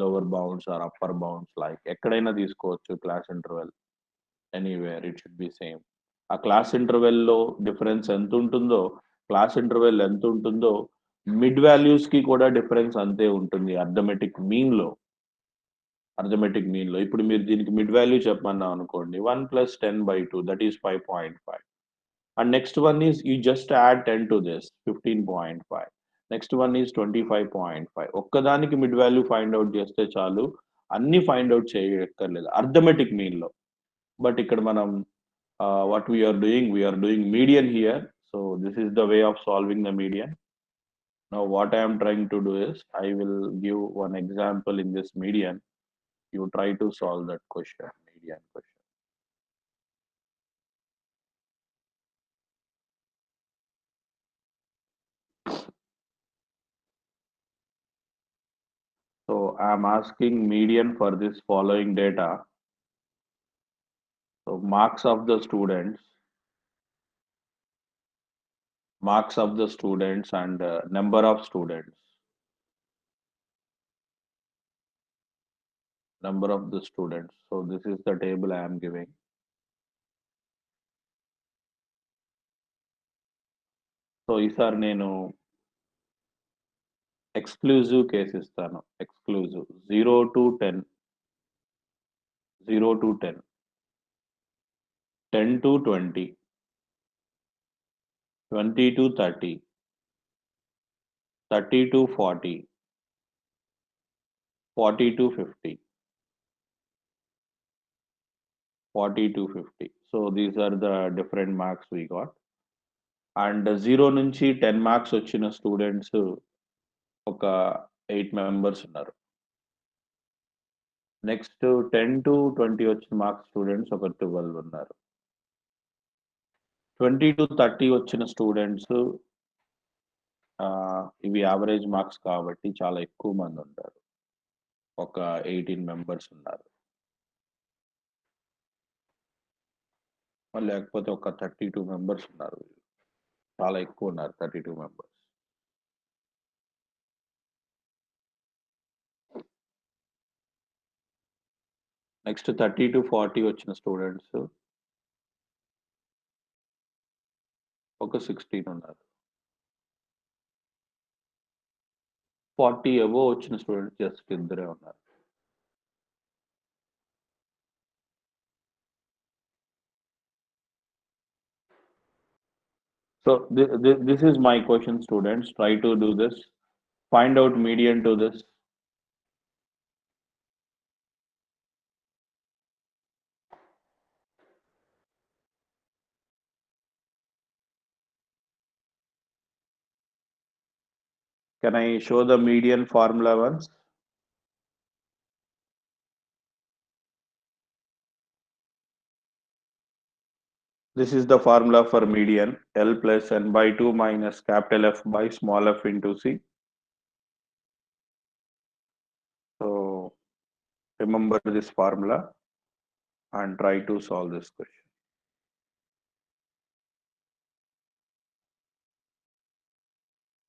A: lower bounds or upper bounds. Like ఎక్కడైనా తీసుకోవచ్చు class interval. Anywhere it should be same. ఆ class ఇంటర్వెల్లో difference ఎంత ఉంటుందో, class interval ఎంత ఉంటుందో mid values కి కూడా difference అంతే ఉంటుంది అర్థమెటిక్ మీన్ లో ఇప్పుడు మీరు దీనికి మిడ్ వాల్యూ చెప్పమన్నాం అనుకోండి 1 plus 10 by 2, that is 5.5. And next one is you just add 10 to this 15.5. Next one is 25.5. ఒక్కదానికి మిడ్ వాల్యూ ఫైండ్ అవుట్ చేస్తే చాలు, అన్ని ఫైండ్ అవుట్ చేయక్కర్లేదు అర్థమెటిక్ మీన్ లో. బట్ ఇక్కడ మనం what we are doing median here. So this is the way of solving the median. Now what I am trying to do is I will give one example in this median. You try to solve that question, median question. So I am asking median for this following data. So marks of the students and number of students, number of the students. So this is the table I am giving. So ఈసారి నేను exclusive case ఇస్తాను. Exclusive 0 to 10, 0 to 10, 10 to 20, 20 to 30, 30 to 40, 40 to 50, 40 to 50. So these are the different marks we got. And 0 నుంచి 10 marks వచ్చిన students ఒక 8 members ఉన్నారు. Next 10 to 20 వచ్చిన marks students ఒక 12 ఉన్నారు. 20 టు 30 వచ్చిన స్టూడెంట్స్ ఇవి యావరేజ్ మార్క్స్ కాబట్టి చాలా ఎక్కువ మంది ఉంటారు. ఒక 18 మెంబర్స్ ఉన్నారు. లేకపోతే ఒక 32 మెంబర్స్ ఉన్నారు. చాలా ఎక్కువ ఉన్నారు 32 మెంబర్స్. నెక్స్ట్ 30 టు 40 వచ్చిన స్టూడెంట్స్ ఒక 16 ఉన్నారు. 40 అబోవ్ వచ్చిన స్టూడెంట్స్ జస్ట్ ఇద్దరే ఉన్నారు. So this is my question, students. Try to do this. Find out median to this. Can I show the median formula once? This is the formula for median. L plus n by 2 minus capital F by small f into C. So remember this formula and try to solve this question.